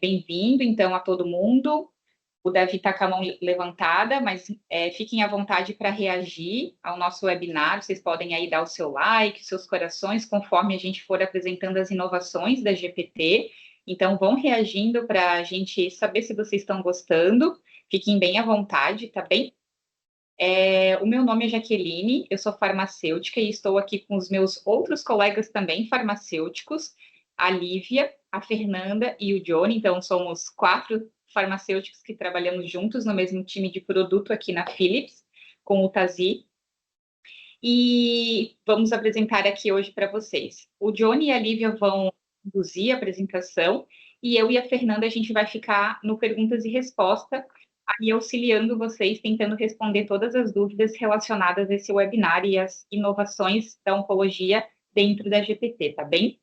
bem-vindo, então, a todo mundo. O Davi está com a mão levantada, mas fiquem à vontade para reagir ao nosso webinar. Vocês podem aí dar o seu like, seus corações, conforme a gente for apresentando as inovações da GPT. Então, vão reagindo para a gente saber se vocês estão gostando. Fiquem bem à vontade, tá bem? O meu nome é Jaqueline, eu sou farmacêutica e estou aqui com os meus outros colegas também farmacêuticos, a Lívia, a Fernanda e o Johnny. Então, somos 4 farmacêuticos que trabalhamos juntos no mesmo time de produto aqui na Philips, com o Tazi. E vamos apresentar aqui hoje para vocês. O Johnny e a Lívia vão conduzir a apresentação e eu e a Fernanda, a gente vai ficar no perguntas e respostas, aí auxiliando vocês, tentando responder todas as dúvidas relacionadas a esse webinar e as inovações da oncologia dentro da GPT, tá bem?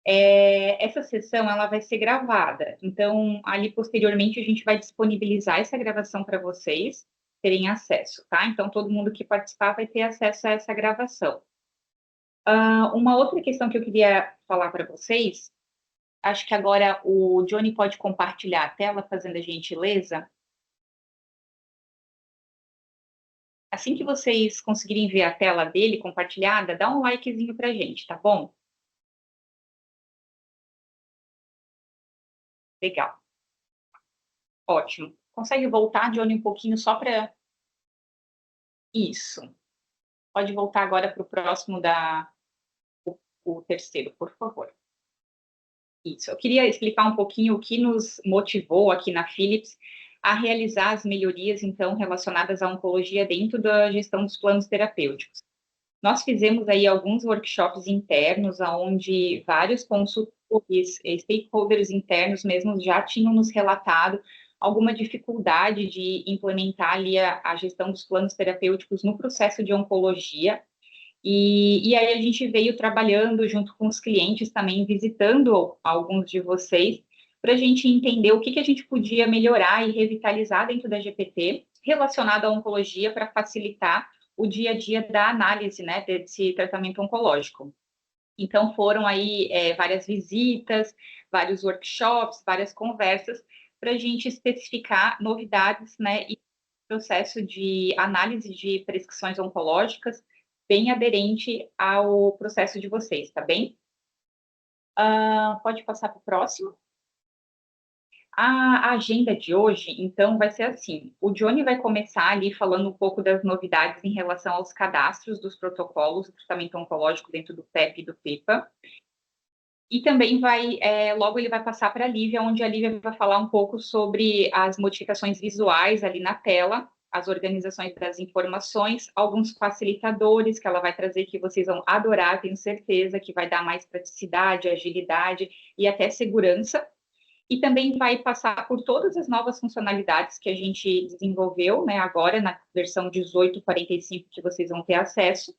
Essa sessão, ela vai ser gravada, então, ali posteriormente, a gente vai disponibilizar essa gravação para vocês terem acesso, tá? Então, todo mundo que participar vai ter acesso a essa gravação. Uma outra questão que eu queria falar para vocês, acho que agora o Johnny pode compartilhar a tela, fazendo a gentileza. Assim que vocês conseguirem ver a tela dele compartilhada, dá um likezinho pra gente, tá bom? Legal. Ótimo. Consegue voltar, Johnny, um pouquinho só para... Isso. Pode voltar agora para o próximo, o terceiro, por favor. Isso. Eu queria explicar um pouquinho o que nos motivou aqui na Philips a realizar as melhorias, então, relacionadas à oncologia dentro da gestão dos planos terapêuticos. Nós fizemos aí alguns workshops internos, onde vários consultores, stakeholders internos mesmo, já tinham nos relatado alguma dificuldade de implementar ali a gestão dos planos terapêuticos no processo de oncologia. E aí a gente veio trabalhando junto com os clientes também, visitando alguns de vocês, para a gente entender o que a gente podia melhorar e revitalizar dentro da GPT, relacionado à oncologia, para facilitar o dia a dia da análise, né, desse tratamento oncológico. Então, foram aí várias visitas, vários workshops, várias conversas, para a gente especificar novidades, né, e processo de análise de prescrições oncológicas bem aderente ao processo de vocês, tá bem? Pode passar para o próximo. A agenda de hoje, então, vai ser assim. O Johnny vai começar ali falando um pouco das novidades em relação aos cadastros dos protocolos de tratamento oncológico dentro do PEP e do PEPA. E também logo ele vai passar para a Lívia, onde a Lívia vai falar um pouco sobre as modificações visuais ali na tela, as organizações das informações, alguns facilitadores que ela vai trazer que vocês vão adorar, tenho certeza, que vai dar mais praticidade, agilidade e até segurança. E também vai passar por todas as novas funcionalidades que a gente desenvolveu, né, agora na versão 18.45 que vocês vão ter acesso.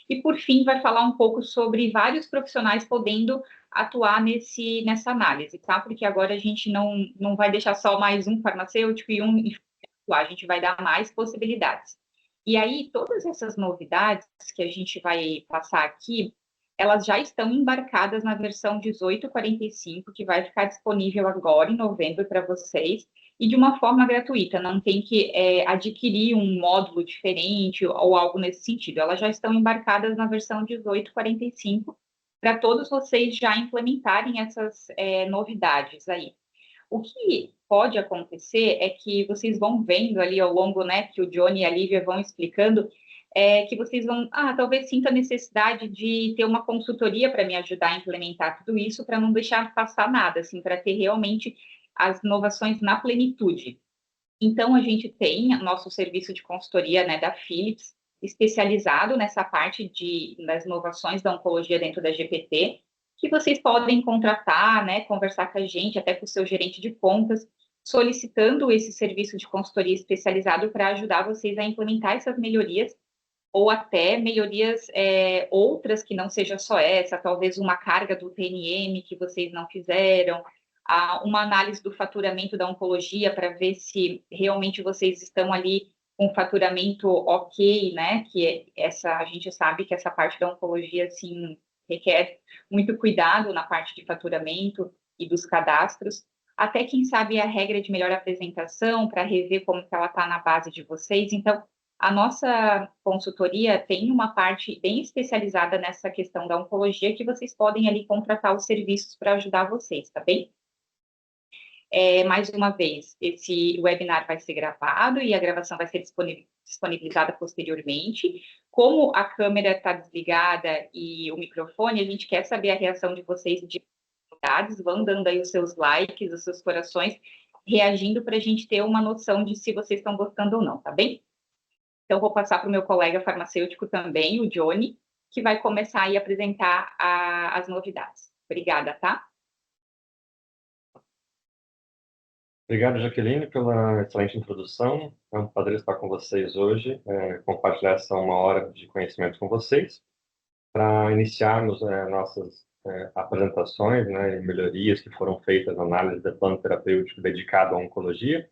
E, por fim, vai falar um pouco sobre vários profissionais podendo atuar nessa análise, tá? Porque agora a gente não vai deixar só mais um farmacêutico e a gente vai dar mais possibilidades. E aí, todas essas novidades que a gente vai passar aqui, elas já estão embarcadas na versão 18.45, que vai ficar disponível agora em novembro para vocês, e de uma forma gratuita, não tem que adquirir um módulo diferente ou algo nesse sentido. Elas já estão embarcadas na versão 18.45 para todos vocês já implementarem essas novidades aí. O que pode acontecer é que vocês vão vendo ali ao longo, né, que o Johnny e a Lívia vão explicando, que vocês vão, talvez sinta a necessidade de ter uma consultoria para me ajudar a implementar tudo isso, para não deixar passar nada, assim, para ter realmente as inovações na plenitude. Então, a gente tem o nosso serviço de consultoria, né, da Philips, especializado nessa parte das inovações da oncologia dentro da GPT, que vocês podem contratar, né, conversar com a gente, até com o seu gerente de contas, solicitando esse serviço de consultoria especializado para ajudar vocês a implementar essas melhorias, ou até melhorias outras que não seja só essa, talvez uma carga do TNM que vocês não fizeram, uma análise do faturamento da oncologia para ver se realmente vocês estão ali com faturamento ok, né? A gente sabe que essa parte da oncologia, assim, requer muito cuidado na parte de faturamento e dos cadastros. até quem sabe a regra de melhor apresentação, para rever como que ela está na base de vocês. Então, a nossa consultoria tem uma parte bem especializada nessa questão da oncologia, que vocês podem ali contratar os serviços para ajudar vocês, tá bem? Mais uma vez, esse webinar vai ser gravado e a gravação vai ser disponibilizada posteriormente. Como a câmera está desligada e o microfone, a gente quer saber a reação de vocês de novidades, vão dando aí os seus likes, os seus corações, reagindo para a gente ter uma noção de se vocês estão gostando ou não, tá bem? Então, vou passar para o meu colega farmacêutico também, o Johnny, que vai começar aí a apresentar as novidades. Obrigada, tá? Obrigado, Jaqueline, pela excelente introdução. É um prazer estar com vocês hoje, compartilhar essa 1 hora de conhecimento com vocês, para iniciarmos nossas apresentações, né, e melhorias que foram feitas na análise do plano terapêutico dedicado à oncologia.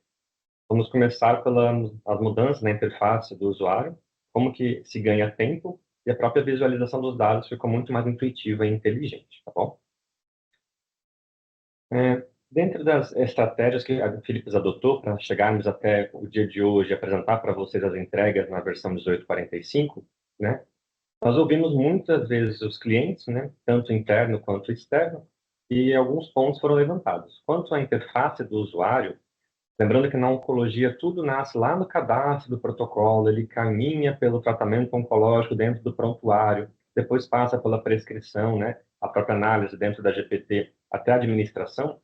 Vamos começar pelas mudanças na interface do usuário, como que se ganha tempo, e a própria visualização dos dados ficou muito mais intuitiva e inteligente, tá bom? Dentro das estratégias que a Philips adotou para chegarmos até o dia de hoje e apresentar para vocês as entregas na versão 1845, né, nós ouvimos muitas vezes os clientes, né, tanto interno quanto externo, e alguns pontos foram levantados. Quanto à interface do usuário, lembrando que na oncologia tudo nasce lá no cadastro do protocolo, ele caminha pelo tratamento oncológico dentro do prontuário, depois passa pela prescrição, né, a própria análise dentro da GPT até a administração.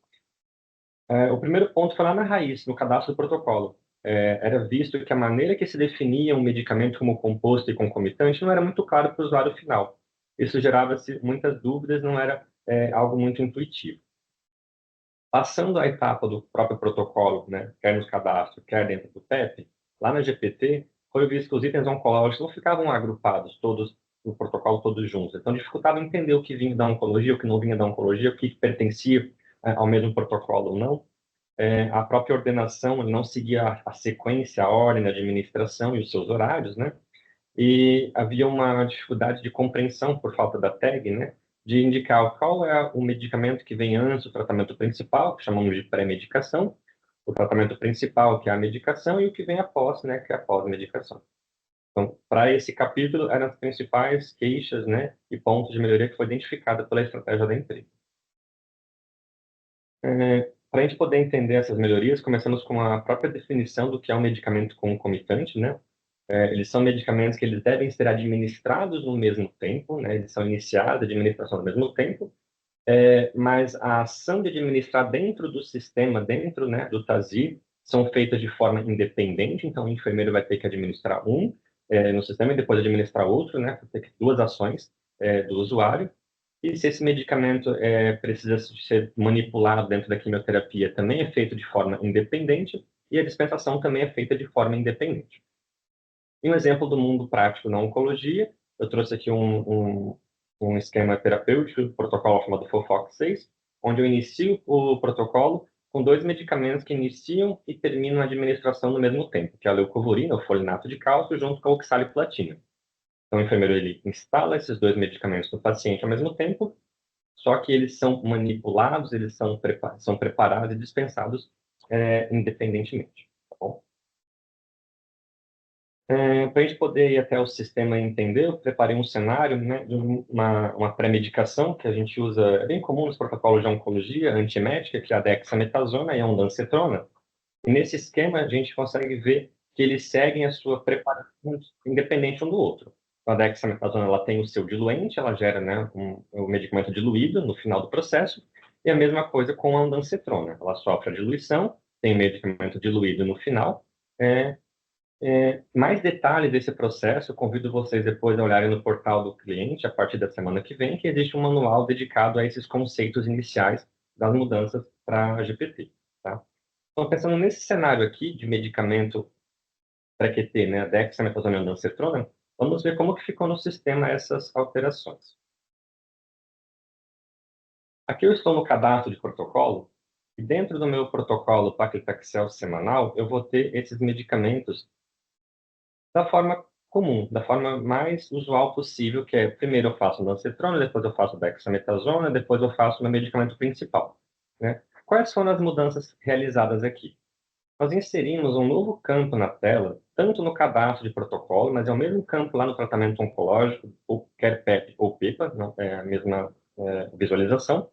O primeiro ponto foi lá na raiz, no cadastro do protocolo. Era visto que a maneira que se definia um medicamento como composto e concomitante não era muito claro para o usuário final. Isso gerava-se muitas dúvidas, não era algo muito intuitivo. Passando a etapa do próprio protocolo, né, quer nos cadastros, quer dentro do PEP, lá na GPT, foi visto que os itens oncológicos não ficavam agrupados, todos no protocolo, todos juntos. Então, dificultava entender o que vinha da oncologia, o que não vinha da oncologia, o que pertencia ao mesmo protocolo ou não. A própria ordenação não seguia a sequência, a ordem da administração e os seus horários, né? E havia uma dificuldade de compreensão por falta da tag, né? De indicar qual é o medicamento que vem antes do tratamento principal, que chamamos de pré-medicação, o tratamento principal, que é a medicação, e o que vem após, né? Que é a pós-medicação. Então, para esse capítulo, eram as principais queixas, né? E pontos de melhoria que foi identificada pela estratégia da empresa. Para a gente poder entender essas melhorias, começamos com a própria definição do que é um medicamento concomitante, né? Eles são medicamentos que eles devem ser administrados no mesmo tempo, né? Eles são iniciados, a administração ao mesmo tempo, mas a ação de administrar dentro do sistema, dentro, né, do TASI, são feitas de forma independente, então o enfermeiro vai ter que administrar no sistema e depois administrar outro, né? Vai ter que duas ações do usuário. E se esse medicamento precisa ser manipulado dentro da quimioterapia, também é feito de forma independente, e a dispensação também é feita de forma independente. E um exemplo do mundo prático na oncologia, eu trouxe aqui um esquema terapêutico, um protocolo chamado FOFOX6, onde eu inicio o protocolo com 2 medicamentos que iniciam e terminam a administração no mesmo tempo, que é a leucovorina, o folinato de cálcio, junto com a oxaliplatina. Então, o enfermeiro ele instala esses 2 medicamentos no paciente ao mesmo tempo, só que eles são manipulados, eles são preparados e dispensados independentemente. Tá bom? Para a gente poder ir até o sistema e entender, eu preparei um cenário, né, de uma pré-medicação que a gente usa, é bem comum nos protocolos de oncologia antiemética, que é a dexametasona e a ondansetrona. E nesse esquema, a gente consegue ver que eles seguem a sua preparação independente um do outro. Então, a dexametasona ela tem o seu diluente, ela gera, né, o medicamento diluído no final do processo, e a mesma coisa com a ondansetrona. Ela sofre a diluição, tem o medicamento diluído no final. Mais detalhes desse processo, eu convido vocês depois a olharem no portal do cliente, a partir da semana que vem, que existe um manual dedicado a esses conceitos iniciais das mudanças para a GPT. Tá? Então, pensando nesse cenário aqui de medicamento pré-QT, né, dexametasona e ondansetrona, vamos ver como que ficou no sistema essas alterações. Aqui eu estou no cadastro de protocolo, e dentro do meu protocolo paclitaxel semanal, eu vou ter esses medicamentos da forma comum, da forma mais usual possível, que é, primeiro eu faço ondansetrona, depois eu faço dexametasona, depois eu faço o meu medicamento principal, né? quais foram as mudanças realizadas aqui? Nós inserimos um novo campo na tela, tanto no cadastro de protocolo, mas é o mesmo campo lá no tratamento oncológico, ou quer PEP ou PIPA, é a mesma visualização.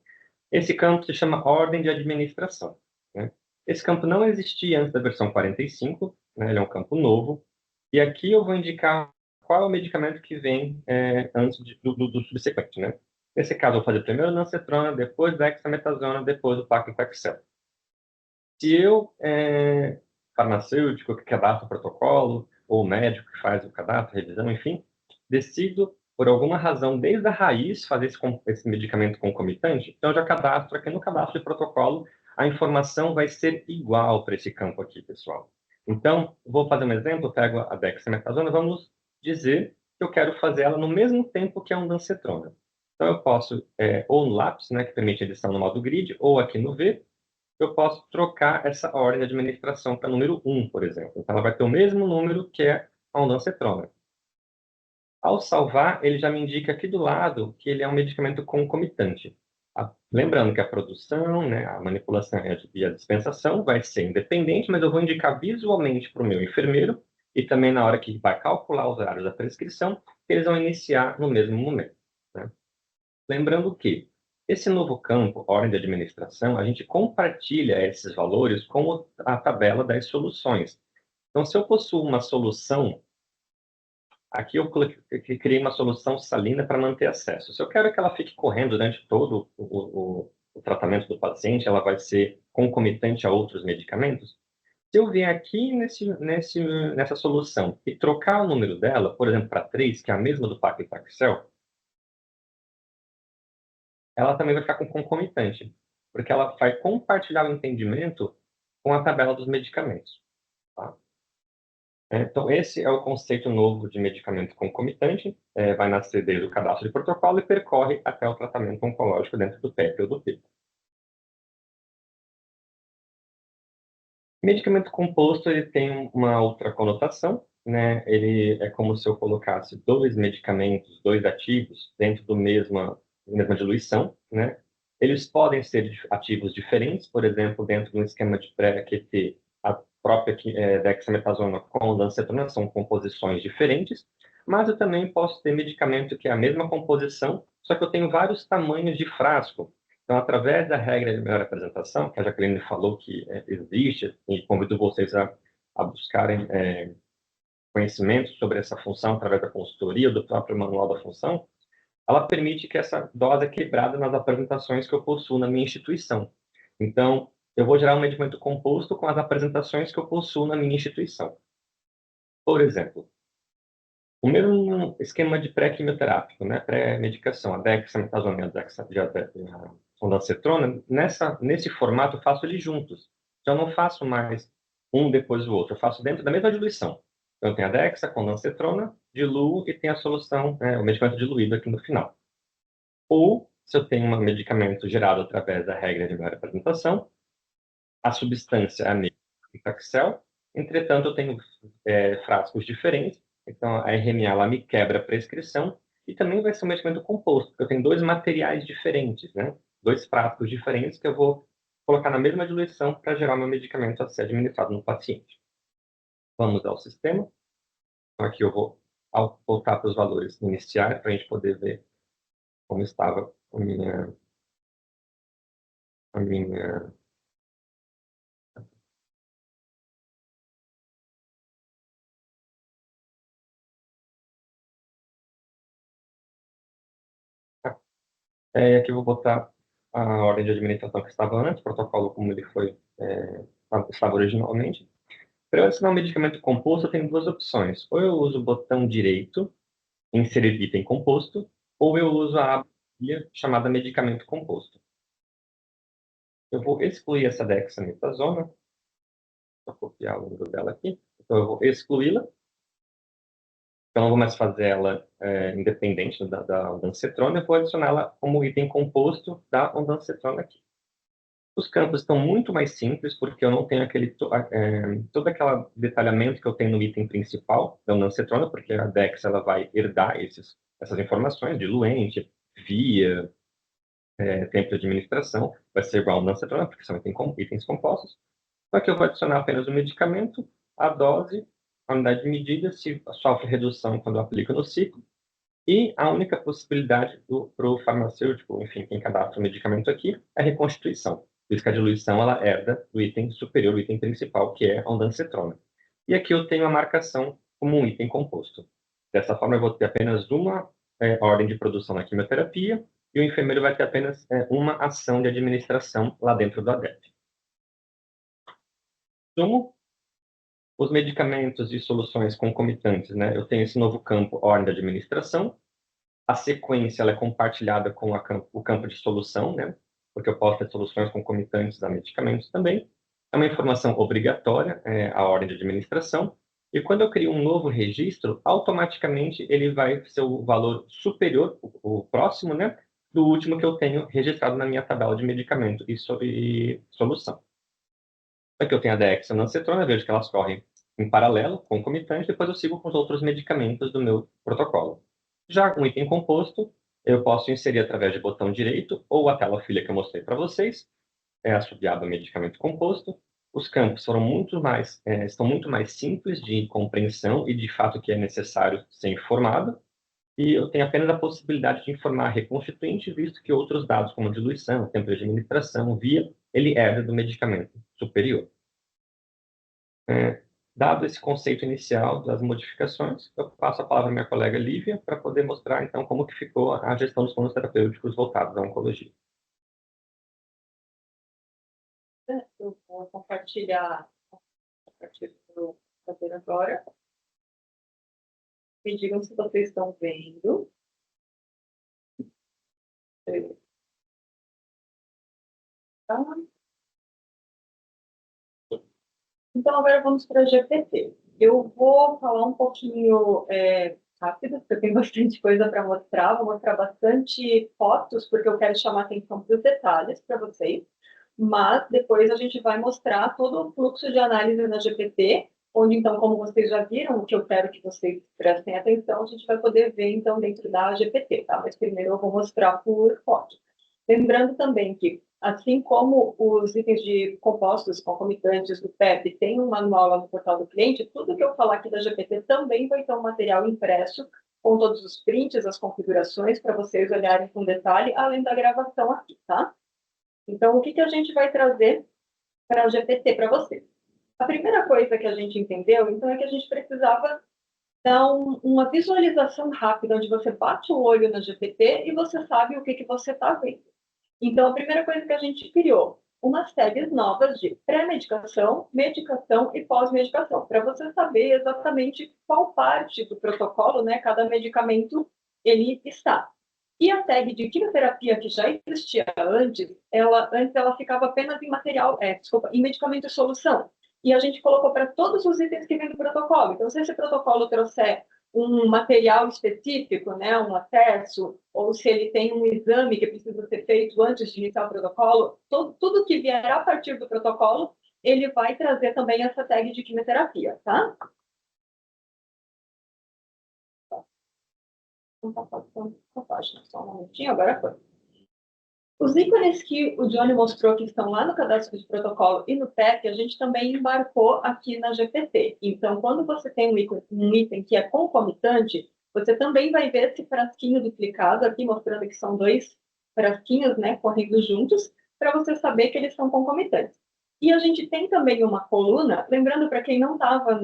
Esse campo se chama ordem de administração, né? Esse campo não existia antes da versão 45, né? Ele é um campo novo. E aqui eu vou indicar qual é o medicamento que vem antes do subsequente, né? Nesse caso, eu vou fazer primeiro Lancetrona, depois Dexametasona, depois o Paclitaxel. Se eu, farmacêutico que cadastra o protocolo, ou médico que faz o cadastro, revisão, enfim, decido, por alguma razão, desde a raiz, fazer esse medicamento concomitante, então eu já cadastro aqui no cadastro de protocolo, a informação vai ser igual para esse campo aqui, pessoal. Então, vou fazer um exemplo, eu pego a dexametasona, vamos dizer que eu quero fazer ela no mesmo tempo que a ondansetrona. Então, eu posso, ou no lápis, né, que permite edição no modo grid, ou aqui no V, eu posso trocar essa ordem de administração para número 1, por exemplo. Então, ela vai ter o mesmo número que é a ondansetrona. Ao salvar, ele já me indica aqui do lado que ele é um medicamento concomitante. Lembrando que a produção, né, a manipulação e a dispensação vai ser independente, mas eu vou indicar visualmente para o meu enfermeiro e também na hora que vai calcular os horários da prescrição, eles vão iniciar no mesmo momento, né? Lembrando que esse novo campo, ordem de administração, a gente compartilha esses valores com a tabela das soluções. Então, se eu possuo uma solução, aqui eu criei uma solução salina para manter acesso. Se eu quero que ela fique correndo durante todo o tratamento do paciente, ela vai ser concomitante a outros medicamentos. Se eu vier aqui nessa solução e trocar o número dela, por exemplo, para 3, que é a mesma do Paclitaxel, ela também vai ficar com concomitante, porque ela vai compartilhar o entendimento com a tabela dos medicamentos. Tá? Então, esse é o conceito novo de medicamento concomitante, vai nascer desde o cadastro de protocolo e percorre até o tratamento oncológico dentro do PEP ou do PIP. Medicamento composto, ele tem uma outra conotação, né? Ele é como se eu colocasse dois medicamentos, dois ativos, dentro da mesma diluição, né? Eles podem ser ativos diferentes, por exemplo, dentro de um esquema de pré-QT, a própria dexametasona com ondansetron são composições diferentes, mas eu também posso ter medicamento que é a mesma composição, só que eu tenho vários tamanhos de frasco. Então, através da regra de melhor apresentação, que a Jaqueline falou que existe, e convido vocês a buscarem conhecimento sobre essa função através da consultoria ou do próprio manual da função, ela permite que essa dose é quebrada nas apresentações que eu possuo na minha instituição. Então, eu vou gerar um medicamento composto com as apresentações que eu possuo na minha instituição. Por exemplo, o mesmo esquema de pré-quimioterápico, né? Pré-medicação, a dexametasona e a ondansetrona, nesse formato eu faço eles juntos. Então, eu não faço mais um depois do outro, eu faço dentro da mesma diluição. Então, eu tenho a dexa com ondansetrona, diluo e tenho a solução, o medicamento diluído aqui no final. Ou, se eu tenho um medicamento gerado através da regra de melhor apresentação, a substância é a mesma do Taxel, entretanto, eu tenho frascos diferentes, então a RMA ela me quebra a prescrição e também vai ser um medicamento composto, porque eu tenho dois materiais diferentes, né? Dois frascos diferentes que eu vou colocar na mesma diluição para gerar meu medicamento a ser administrado no paciente. Vamos ao sistema. Então, aqui eu vou voltar para os valores iniciais para a gente poder ver como estava a minha aqui eu vou botar a ordem de administração que estava antes, o protocolo como ele foi, estava originalmente. Para eu adicionar um medicamento composto, eu tenho duas opções. Ou eu uso o botão direito, inserir item composto, ou eu uso a aba chamada medicamento composto. Eu vou excluir essa dexametasona, vou copiar o número dela aqui. Então, eu vou excluí-la. Então, não vou mais fazer ela independente da ondansetrona, eu vou adicioná-la como item composto da ondansetrona aqui. Os campos estão muito mais simples, porque eu não tenho todo aquele detalhamento que eu tenho no item principal da ondansetrona, porque a DEX ela vai herdar essas informações, diluente, via, tempo de administração, vai ser igual ao Lancetrona, porque são itens compostos, só que eu vou adicionar apenas o medicamento, a dose, a unidade de medida, se sofre redução quando eu aplico no ciclo, e a única possibilidade para o farmacêutico, enfim, quem cadastra o medicamento aqui, é a reconstituição. Por isso que a diluição, ela herda do item superior, o item principal, que é a ondansetrona. E aqui eu tenho a marcação como um item composto. Dessa forma, eu vou ter apenas uma ordem de produção na quimioterapia, e o enfermeiro vai ter apenas uma ação de administração lá dentro do ADEP. Sumo os medicamentos e soluções concomitantes, né? Eu tenho esse novo campo, ordem de administração. A sequência ela é compartilhada com o campo de solução, né? Porque eu posso ter soluções concomitantes a medicamentos também. É uma informação obrigatória, a ordem de administração. E quando eu crio um novo registro, automaticamente ele vai ser o valor superior, o próximo, né? Do último que eu tenho registrado na minha tabela de medicamento e solução. Aqui eu tenho a dexametasona, vejo que elas correm em paralelo, concomitante, depois eu sigo com os outros medicamentos do meu protocolo. Já um item composto, eu posso inserir através de botão direito ou a tela filha que eu mostrei para vocês, a subaba medicamento composto. Os campos estão muito mais simples de compreensão e de fato que é necessário ser informado. E eu tenho apenas a possibilidade de informar reconstituinte, visto que outros dados, como diluição, tempo de administração, ele herda do medicamento superior. Dado esse conceito inicial das modificações, eu passo a palavra à minha colega Lívia para poder mostrar, então, como que ficou a gestão dos planos terapêuticos voltados à oncologia. Eu vou compartilhar a partir do fazer agora. Me digam se vocês estão vendo. Então, agora vamos para a GPT. Eu vou falar um pouquinho rápido, porque eu tenho bastante coisa para mostrar. Vou mostrar bastante fotos, porque eu quero chamar atenção para os detalhes para vocês. Mas depois a gente vai mostrar todo o fluxo de análise na GPT, onde, então, como vocês já viram, o que eu quero que vocês prestem atenção, a gente vai poder ver, então, dentro da GPT, tá? Mas primeiro eu vou mostrar por foto. Lembrando também que, assim como os itens de compostos concomitantes do PEP tem um manual lá no portal do cliente, tudo que eu falar aqui da GPT também vai ter um material impresso com todos os prints, as configurações, para vocês olharem com detalhe, além da gravação aqui, tá? Então, o que a gente vai trazer para a GPT para vocês? A primeira coisa que a gente entendeu, então, é que a gente precisava dar uma visualização rápida, onde você bate o olho na GPT e você sabe o que você está vendo. Então, a primeira coisa que a gente criou, umas séries novas de pré-medicação, medicação e pós-medicação, para você saber exatamente qual parte do protocolo, né, cada medicamento ele está. E a tag de quimioterapia, que já existia antes ela ficava apenas em em medicamento e solução. E a gente colocou para todos os itens que vem do protocolo. Então, se esse protocolo trouxer um material específico, né, um acesso, ou se ele tem um exame que precisa ser feito antes de iniciar o protocolo, tudo que vier a partir do protocolo, ele vai trazer também essa tag de quimioterapia, tá? Não está passando a página, só um minutinho, agora foi. Os ícones que o Johnny mostrou que estão lá no cadastro de protocolo e no PEP, a gente também embarcou aqui na GPT. Então, quando você tem um item que é concomitante, você também vai ver esse frasquinho duplicado aqui, mostrando que são dois frasquinhos, né, correndo juntos, para você saber que eles são concomitantes. E a gente tem também uma coluna, lembrando para quem não estava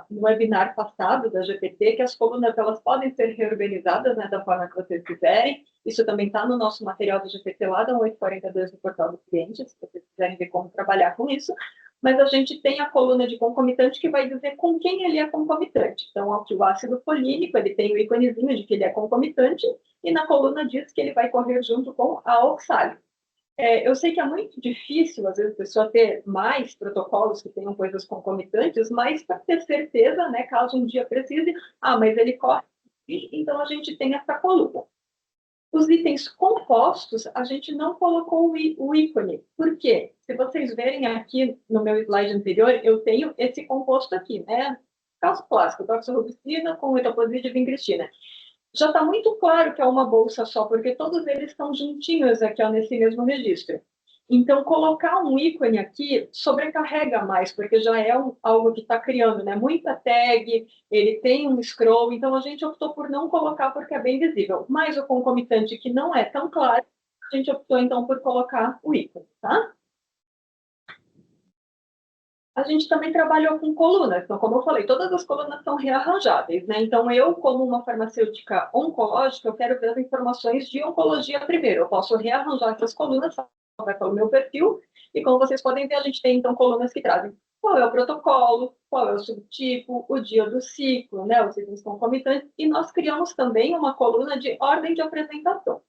no webinar passado da GPT, que as colunas elas podem ser reorganizadas, né, da forma que vocês quiserem. Isso também está no nosso material do GPT lá, da 842 do portal do cliente, se vocês quiserem ver como trabalhar com isso. Mas a gente tem a coluna de concomitante que vai dizer com quem ele é concomitante. Então, o ácido folínico, ele tem o íconezinho de que ele é concomitante, e na coluna diz que ele vai correr junto com a oxálise. Eu sei que é muito difícil, às vezes, a pessoa ter mais protocolos que tenham coisas concomitantes, mas para ter certeza, né, caso um dia precise, mas ele corre, então a gente tem essa coluna. Os itens compostos, a gente não colocou o ícone. Por quê? Se vocês verem aqui no meu slide anterior, eu tenho esse composto aqui, né? Calço plástico, doxorubicina com etoposide e vincristina. já está muito claro que é uma bolsa só, porque todos eles estão juntinhos aqui, ó, nesse mesmo registro. Então, colocar um ícone aqui sobrecarrega mais, porque já é algo que está criando, né? Muita tag, ele tem um scroll, então a gente optou por não colocar porque é bem visível. Mas o concomitante, que não é tão claro, a gente optou então por colocar o ícone, tá? A gente também trabalhou com colunas. Então, como eu falei, todas as colunas são rearranjáveis, né? Então, eu, como uma farmacêutica oncológica, eu quero ver as informações de oncologia primeiro. Eu posso rearranjar essas colunas, vai pelo meu perfil, e como vocês podem ver, a gente tem, então, colunas que trazem qual é o protocolo, qual é o subtipo, o dia do ciclo, né? Os itens concomitantes, e nós criamos também uma coluna de ordem de apresentação.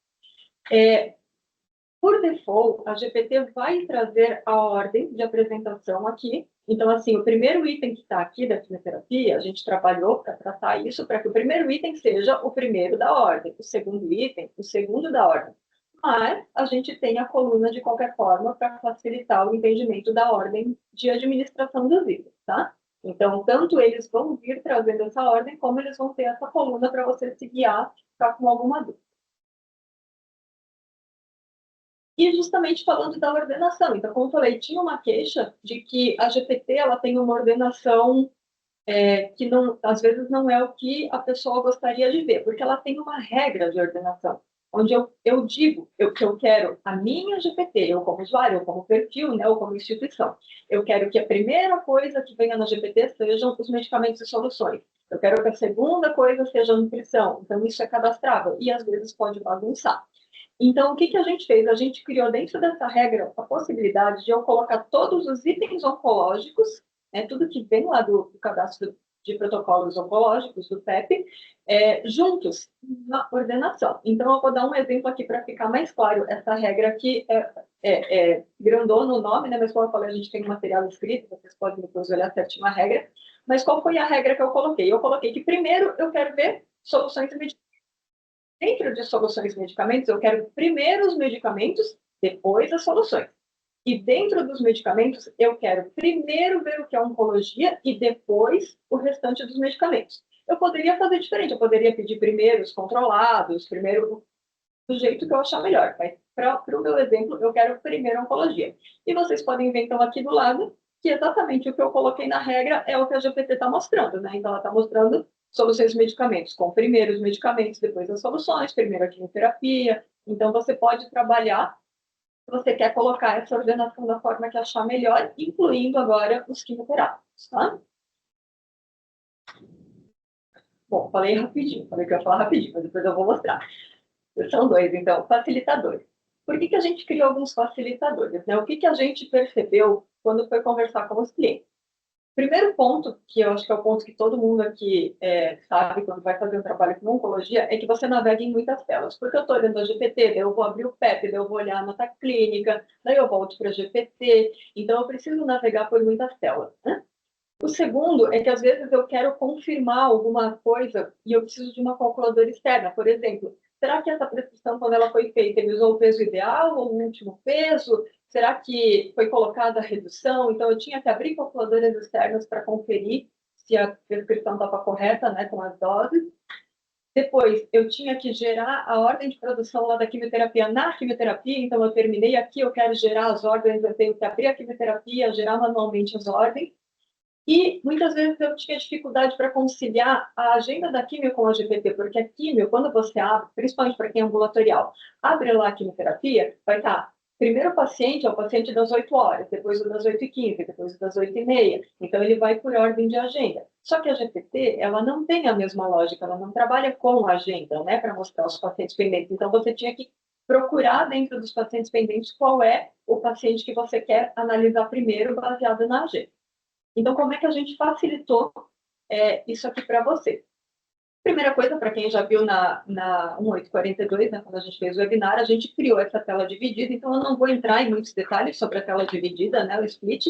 Por default, a GPT vai trazer a ordem de apresentação aqui. Então, assim, o primeiro item que está aqui da quimioterapia, a gente trabalhou para tratar isso, para que o primeiro item seja o primeiro da ordem, o segundo item, o segundo da ordem. Mas a gente tem a coluna de qualquer forma para facilitar o entendimento da ordem de administração dos itens, tá? Então, tanto eles vão vir trazendo essa ordem, como eles vão ter essa coluna para você se guiar, tá com alguma dúvida. E justamente falando da ordenação. Então, como eu falei, tinha uma queixa de que a GPT ela tem uma ordenação que não, às vezes não é o que a pessoa gostaria de ver, porque ela tem uma regra de ordenação, onde eu digo que eu quero a minha GPT, eu como usuário, eu como perfil, né, ou como instituição. Eu quero que a primeira coisa que venha na GPT sejam os medicamentos e soluções. Eu quero que a segunda coisa seja a nutrição. Então, isso é cadastrável e às vezes pode bagunçar. Então, o que a gente fez? A gente criou dentro dessa regra a possibilidade de eu colocar todos os itens oncológicos, né, tudo que vem lá do cadastro de protocolos oncológicos, do PEP, juntos na ordenação. Então, eu vou dar um exemplo aqui para ficar mais claro. Essa regra aqui é grandona o nome, né? Mas como eu falei, a gente tem um material escrito, vocês podem depois olhar certinho a regra. Mas qual foi a regra que eu coloquei? Eu coloquei que primeiro eu quero ver soluções imediatas. Dentro de soluções e medicamentos, eu quero primeiro os medicamentos, depois as soluções. E dentro dos medicamentos, eu quero primeiro ver o que é oncologia e depois o restante dos medicamentos. Eu poderia fazer diferente, eu poderia pedir primeiro os controlados, primeiro do jeito que eu achar melhor. Mas para o meu exemplo, eu quero primeiro oncologia. E vocês podem ver, então, aqui do lado, que exatamente o que eu coloquei na regra é o que a GPT está mostrando, né? Então, ela está mostrando soluções de medicamentos, com primeiro os medicamentos, depois as soluções, primeiro a quimioterapia. Então, você pode trabalhar, se você quer colocar essa ordenação da forma que achar melhor, incluindo agora os quimioterápicos, tá? Bom, falei rapidinho, falei que eu ia falar rapidinho, mas depois eu vou mostrar. São dois, então, facilitadores. Por que a gente criou alguns facilitadores, né? O que a gente percebeu quando foi conversar com os clientes? Primeiro ponto, que eu acho que é o ponto que todo mundo aqui sabe quando vai fazer um trabalho com oncologia, é que você navega em muitas telas. Porque eu estou olhando a GPT, daí eu vou abrir o PEP, daí eu vou olhar a nota clínica, daí eu volto para a GPT. Então, eu preciso navegar por muitas telas, né? O segundo é que, às vezes, eu quero confirmar alguma coisa e eu preciso de uma calculadora externa. Por exemplo, será que essa prescrição, quando ela foi feita, ele usou o peso ideal ou o último peso? Será que foi colocada a redução? Então, eu tinha que abrir calculadoras externas para conferir se a prescrição estava correta, né, com as doses. Depois, eu tinha que gerar a ordem de produção lá da quimioterapia na quimioterapia. Então, eu terminei aqui, eu quero gerar as ordens, eu tenho que abrir a quimioterapia, gerar manualmente as ordens. E muitas vezes eu tinha dificuldade para conciliar a agenda da quimio com a GPT, porque a quimio, quando você abre, principalmente para quem é ambulatorial, abre lá a quimioterapia, vai estar primeiro o paciente é o paciente das 8 horas, depois o das 8h15, depois o das 8h30. Então, ele vai por ordem de agenda. Só que a GPT, ela não tem a mesma lógica, ela não trabalha com agenda, né, para mostrar os pacientes pendentes. Então, você tinha que procurar dentro dos pacientes pendentes qual é o paciente que você quer analisar primeiro, baseado na agenda. Então, como é que a gente facilitou isso aqui para você? Primeira coisa, para quem já viu na 1842, né, quando a gente fez o webinar, a gente criou essa tela dividida, então eu não vou entrar em muitos detalhes sobre a tela dividida, né, o split,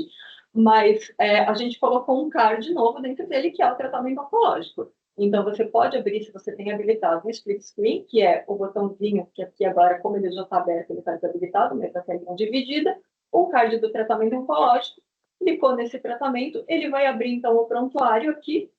mas a gente colocou um card novo dentro dele, que é o tratamento oncológico. Então, você pode abrir, se você tem habilitado, o split screen, que é o botãozinho, que aqui agora, como ele já está aberto, ele está desabilitado, mas a telinha dividida, o card do tratamento oncológico. Clicou nesse tratamento, ele vai abrir, então, o prontuário aqui,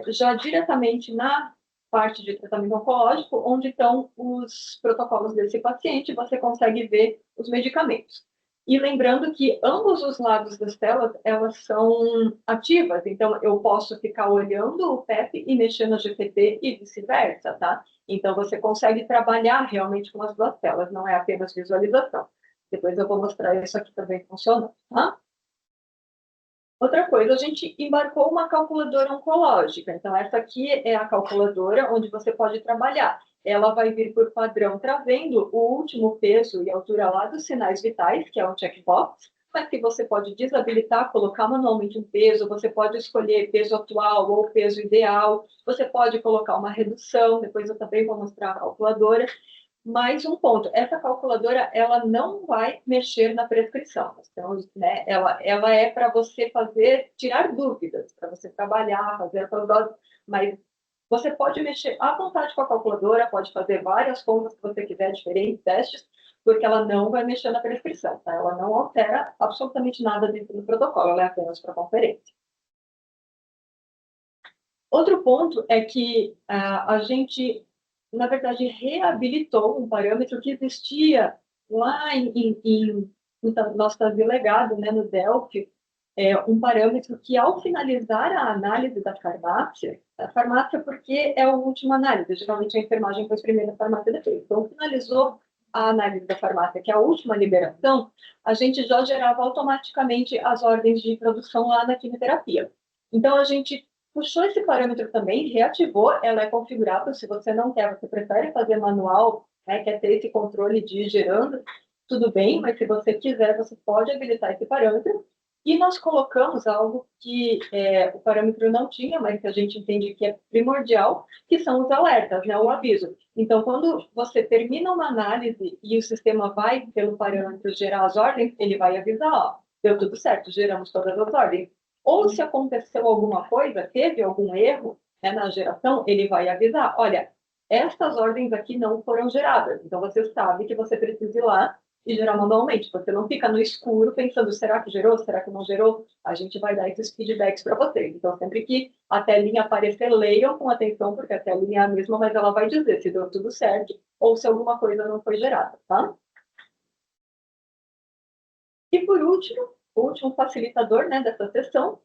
já diretamente na parte de tratamento oncológico, onde estão os protocolos desse paciente, você consegue ver os medicamentos. E lembrando que ambos os lados das telas, elas são ativas, então eu posso ficar olhando o PEP e mexendo no GPT e vice-versa, tá? Então você consegue trabalhar realmente com as duas telas, não é apenas visualização. Depois eu vou mostrar isso aqui também funcionando, tá? Outra coisa, a gente embarcou uma calculadora oncológica. Então, essa aqui é a calculadora onde você pode trabalhar. Ela vai vir por padrão trazendo o último peso e altura lá dos sinais vitais, que é um checkbox, mas que você pode desabilitar, colocar manualmente um peso, você pode escolher peso atual ou peso ideal, você pode colocar uma redução, depois eu também vou mostrar a calculadora. Mais um ponto, essa calculadora, ela não vai mexer na prescrição. Então, né, ela é para você fazer, tirar dúvidas, para você trabalhar, fazer a prova, mas você pode mexer à vontade com a calculadora, pode fazer várias contas que você quiser, diferentes testes, porque ela não vai mexer na prescrição, tá? Ela não altera absolutamente nada dentro do protocolo, ela é apenas para conferência. Outro ponto é que a gente, na verdade, reabilitou um parâmetro que existia lá no nosso delegado, né, no Delphi, um parâmetro que, ao finalizar a análise da farmácia, a farmácia porque é a última análise, geralmente a enfermagem foi primeiro, a farmácia depois. Então, finalizou a análise da farmácia, que é a última liberação, a gente já gerava automaticamente as ordens de produção lá na quimioterapia. Então, a gente puxou esse parâmetro também, reativou, ela é configurável, se você não quer, você prefere fazer manual, né, quer ter esse controle de ir gerando, tudo bem, mas se você quiser, você pode habilitar esse parâmetro. E nós colocamos algo que o parâmetro não tinha, mas que a gente entende que é primordial, que são os alertas, né, o aviso. Então, quando você termina uma análise e o sistema vai, pelo parâmetro, gerar as ordens, ele vai avisar, ó, deu tudo certo, geramos todas as ordens. Ou se aconteceu alguma coisa, teve algum erro, né, na geração, ele vai avisar, olha, estas ordens aqui não foram geradas. Então, você sabe que você precisa ir lá e gerar manualmente. Você não fica no escuro pensando, será que gerou, será que não gerou? A gente vai dar esses feedbacks para vocês. Então, sempre que a telinha aparecer, leiam com atenção, porque a telinha é a mesma, mas ela vai dizer se deu tudo certo ou se alguma coisa não foi gerada, tá? E por último, o último facilitador, né, dessa sessão,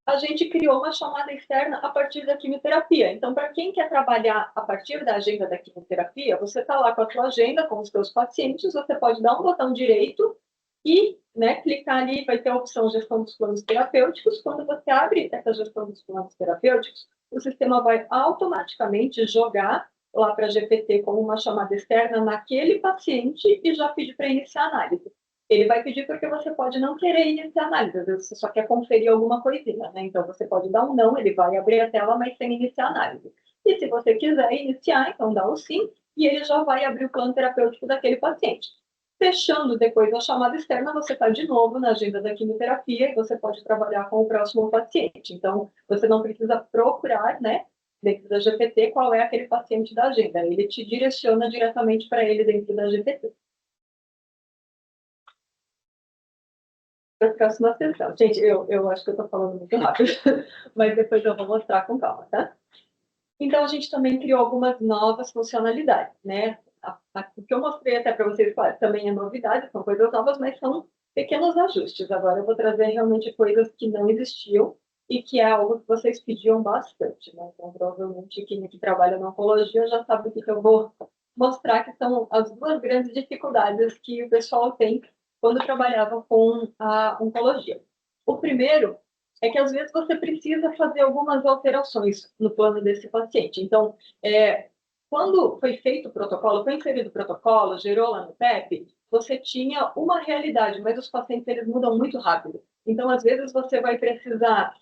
a gente criou uma chamada externa a partir da quimioterapia. Então, para quem quer trabalhar a partir da agenda da quimioterapia, você está lá com a sua agenda, com os seus pacientes, você pode dar um botão direito e, né, clicar ali, vai ter a opção gestão dos planos terapêuticos. Quando você abre essa gestão dos planos terapêuticos, o sistema vai automaticamente jogar lá para a GPT como uma chamada externa naquele paciente e já pedir para iniciar a análise. Ele vai pedir porque você pode não querer iniciar a análise, às vezes você só quer conferir alguma coisinha, né? Então você pode dar um não, ele vai abrir a tela, mas sem iniciar a análise. E se você quiser iniciar, então dá o sim, e ele já vai abrir o plano terapêutico daquele paciente. Fechando depois a chamada externa, você está de novo na agenda da quimioterapia e você pode trabalhar com o próximo paciente. Então, você não precisa procurar, né, dentro da GPT, qual é aquele paciente da agenda. Ele te direciona diretamente para ele dentro da GPT. Para a próxima sessão. Gente, eu acho que eu estou falando muito rápido, mas depois eu vou mostrar com calma, tá? Então, a gente também criou algumas novas funcionalidades, né? O que eu mostrei até para vocês, claro, também é novidade, são coisas novas, mas são pequenos ajustes. Agora eu vou trazer realmente coisas que não existiam e que é algo que vocês pediam bastante, né? Então, provavelmente, quem aqui trabalha na oncologia já sabe o que eu vou mostrar, que são as duas grandes dificuldades que o pessoal tem quando trabalhava com a oncologia. O primeiro é que, às vezes, você precisa fazer algumas alterações no plano desse paciente. Então, quando foi feito o protocolo, foi inserido o protocolo, gerou lá no PEP, você tinha uma realidade, mas os pacientes eles mudam muito rápido. Então, às vezes, você vai precisar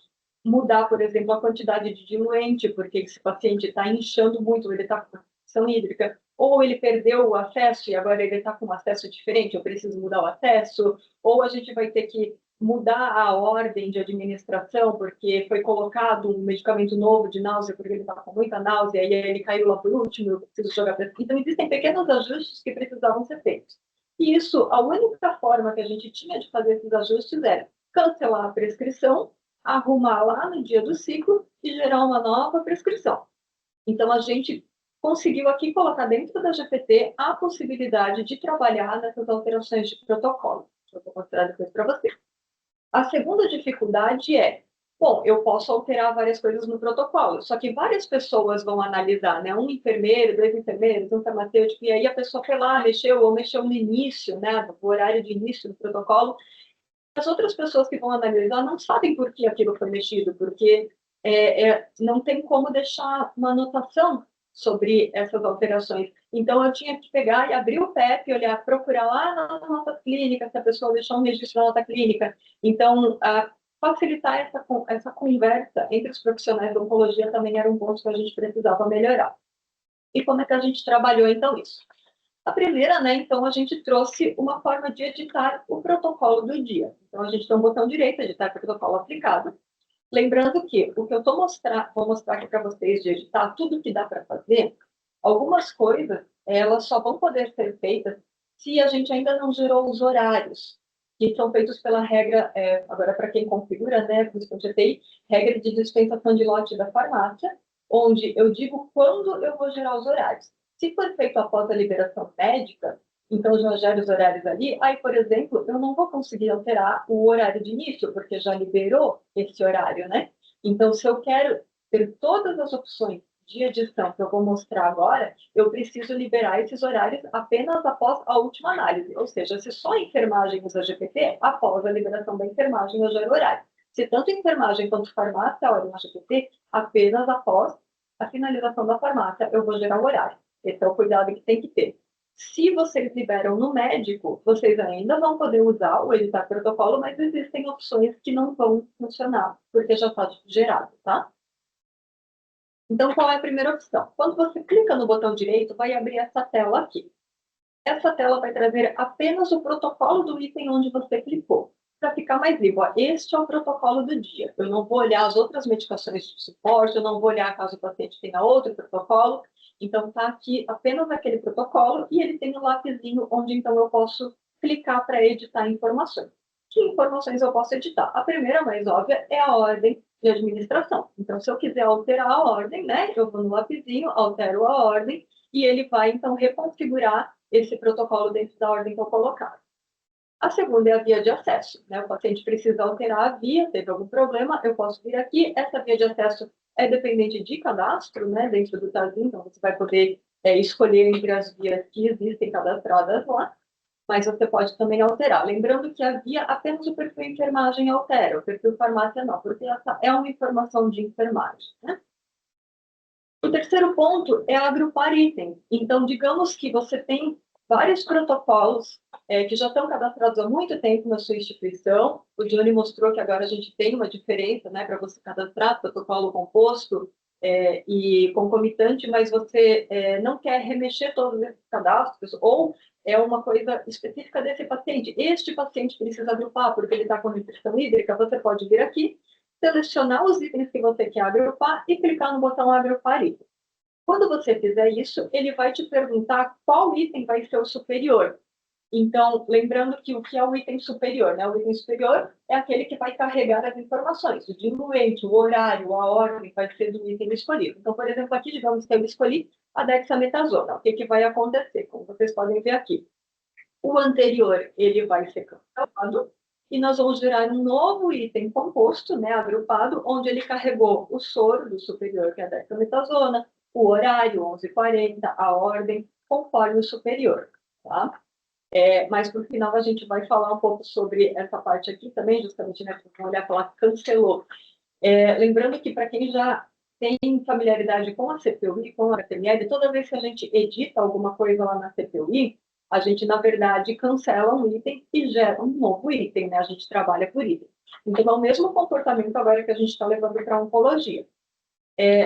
mudar, por exemplo, a quantidade de diluente, porque esse paciente está inchando muito, ele está com restrição hídrica, ou ele perdeu o acesso e agora ele está com um acesso diferente, eu preciso mudar o acesso, ou a gente vai ter que mudar a ordem de administração, porque foi colocado um medicamento novo de náusea, porque ele estava com muita náusea, e aí ele caiu lá por último, eu preciso jogar para... Então, existem pequenos ajustes que precisavam ser feitos. E isso, a única forma que a gente tinha de fazer esses ajustes era cancelar a prescrição, arrumar lá no dia do ciclo e gerar uma nova prescrição. Então, a gente conseguiu aqui colocar dentro da GPT a possibilidade de trabalhar nessas alterações de protocolo. Eu vou mostrar depois para você. A segunda dificuldade é, bom, eu posso alterar várias coisas no protocolo, só que várias pessoas vão analisar, né? Um enfermeiro, dois enfermeiros, um farmacêutico, e aí a pessoa foi lá, mexeu no início, né? No horário de início do protocolo. As outras pessoas que vão analisar não sabem por que aquilo foi mexido, porque não tem como deixar uma anotação sobre essas alterações. Então, eu tinha que pegar e abrir o PEP, olhar, procurar lá na nota clínica, se a pessoa deixou um registro na nota clínica. Então, facilitar essa conversa entre os profissionais da oncologia também era um ponto que a gente precisava melhorar. E como é que a gente trabalhou, então, isso? A primeira, né, então, a gente trouxe uma forma de editar o protocolo do dia. Então, a gente tem um botão direito, editar protocolo aplicado. Lembrando que o que eu vou mostrar aqui para vocês de editar, tudo que dá para fazer, algumas coisas, elas só vão poder ser feitas se a gente ainda não gerou os horários, que são feitos pela regra, agora para quem configura, né, por isso que eu GTI, regra de dispensação de lote da farmácia, onde eu digo quando eu vou gerar os horários. Se for feito após a liberação médica, então já gera os horários ali, aí, por exemplo, eu não vou conseguir alterar o horário de início, porque já liberou esse horário, né? Então, se eu quero ter todas as opções de edição que eu vou mostrar agora, eu preciso liberar esses horários apenas após a última análise. Ou seja, se só a enfermagem usa GPT, após a liberação da enfermagem eu gero horário. Se tanto enfermagem quanto farmácia olham a GPT, apenas após a finalização da farmácia eu vou gerar o horário. Esse é o cuidado que tem que ter. Se vocês liberam no médico, vocês ainda vão poder usar o editar protocolo, mas existem opções que não vão funcionar, porque já está gerado, tá? Então, qual é a primeira opção? Quando você clica no botão direito, vai abrir essa tela aqui. Essa tela vai trazer apenas o protocolo do item onde você clicou. Para ficar mais vivo, ó, este é o protocolo do dia. Eu não vou olhar as outras medicações de suporte, eu não vou olhar caso o paciente tenha outro protocolo. Então, está aqui apenas aquele protocolo e ele tem um lapisinho onde, então, eu posso clicar para editar informações. Que informações eu posso editar? A primeira, mais óbvia, é a ordem de administração. Então, se eu quiser alterar a ordem, né, eu vou no lapisinho, altero a ordem e ele vai, então, reconfigurar esse protocolo dentro da ordem que eu colocar. A segunda é a via de acesso, né? O paciente precisa alterar a via, teve algum problema, eu posso vir aqui. Essa via de acesso é dependente de cadastro, né? Dentro do TASIN, então você vai poder escolher entre as vias que existem cadastradas lá, mas você pode também alterar. Lembrando que a via, apenas o perfil enfermagem altera, o perfil farmácia não, porque essa é uma informação de enfermagem, né? O terceiro ponto é agrupar itens. Então, digamos que você tem vários protocolos que já estão cadastrados há muito tempo na sua instituição. O Johnny mostrou que agora a gente tem uma diferença, né, para você cadastrar protocolo composto e concomitante, mas você não quer remexer todos esses cadastros, ou é uma coisa específica desse paciente. Este paciente precisa agrupar porque ele está com restrição hídrica, você pode vir aqui, selecionar os itens que você quer agrupar e clicar no botão agrupar itens. Quando você fizer isso, ele vai te perguntar qual item vai ser o superior. Então, lembrando que o que é o item superior, né? O item superior é aquele que vai carregar as informações. O diluente, o horário, a ordem vai ser do item escolhido. Então, por exemplo, aqui, digamos que eu escolhi a dexametasona. O que vai acontecer? Como vocês podem ver aqui. O anterior, ele vai ser cancelado e nós vamos gerar um novo item composto, né, agrupado, onde ele carregou o soro do superior, que é a dexametasona, o horário, 11h40, a ordem, conforme o superior, tá? Mas, por final, a gente vai falar um pouco sobre essa parte aqui também, justamente, né, para olhar e falar que cancelou. Lembrando que, para quem já tem familiaridade com a CPUI, com a HTML, toda vez que a gente edita alguma coisa lá na CPUI, a gente, na verdade, cancela um item e gera um novo item, né? A gente trabalha por item. Então, é o mesmo comportamento agora que a gente está levando para a oncologia.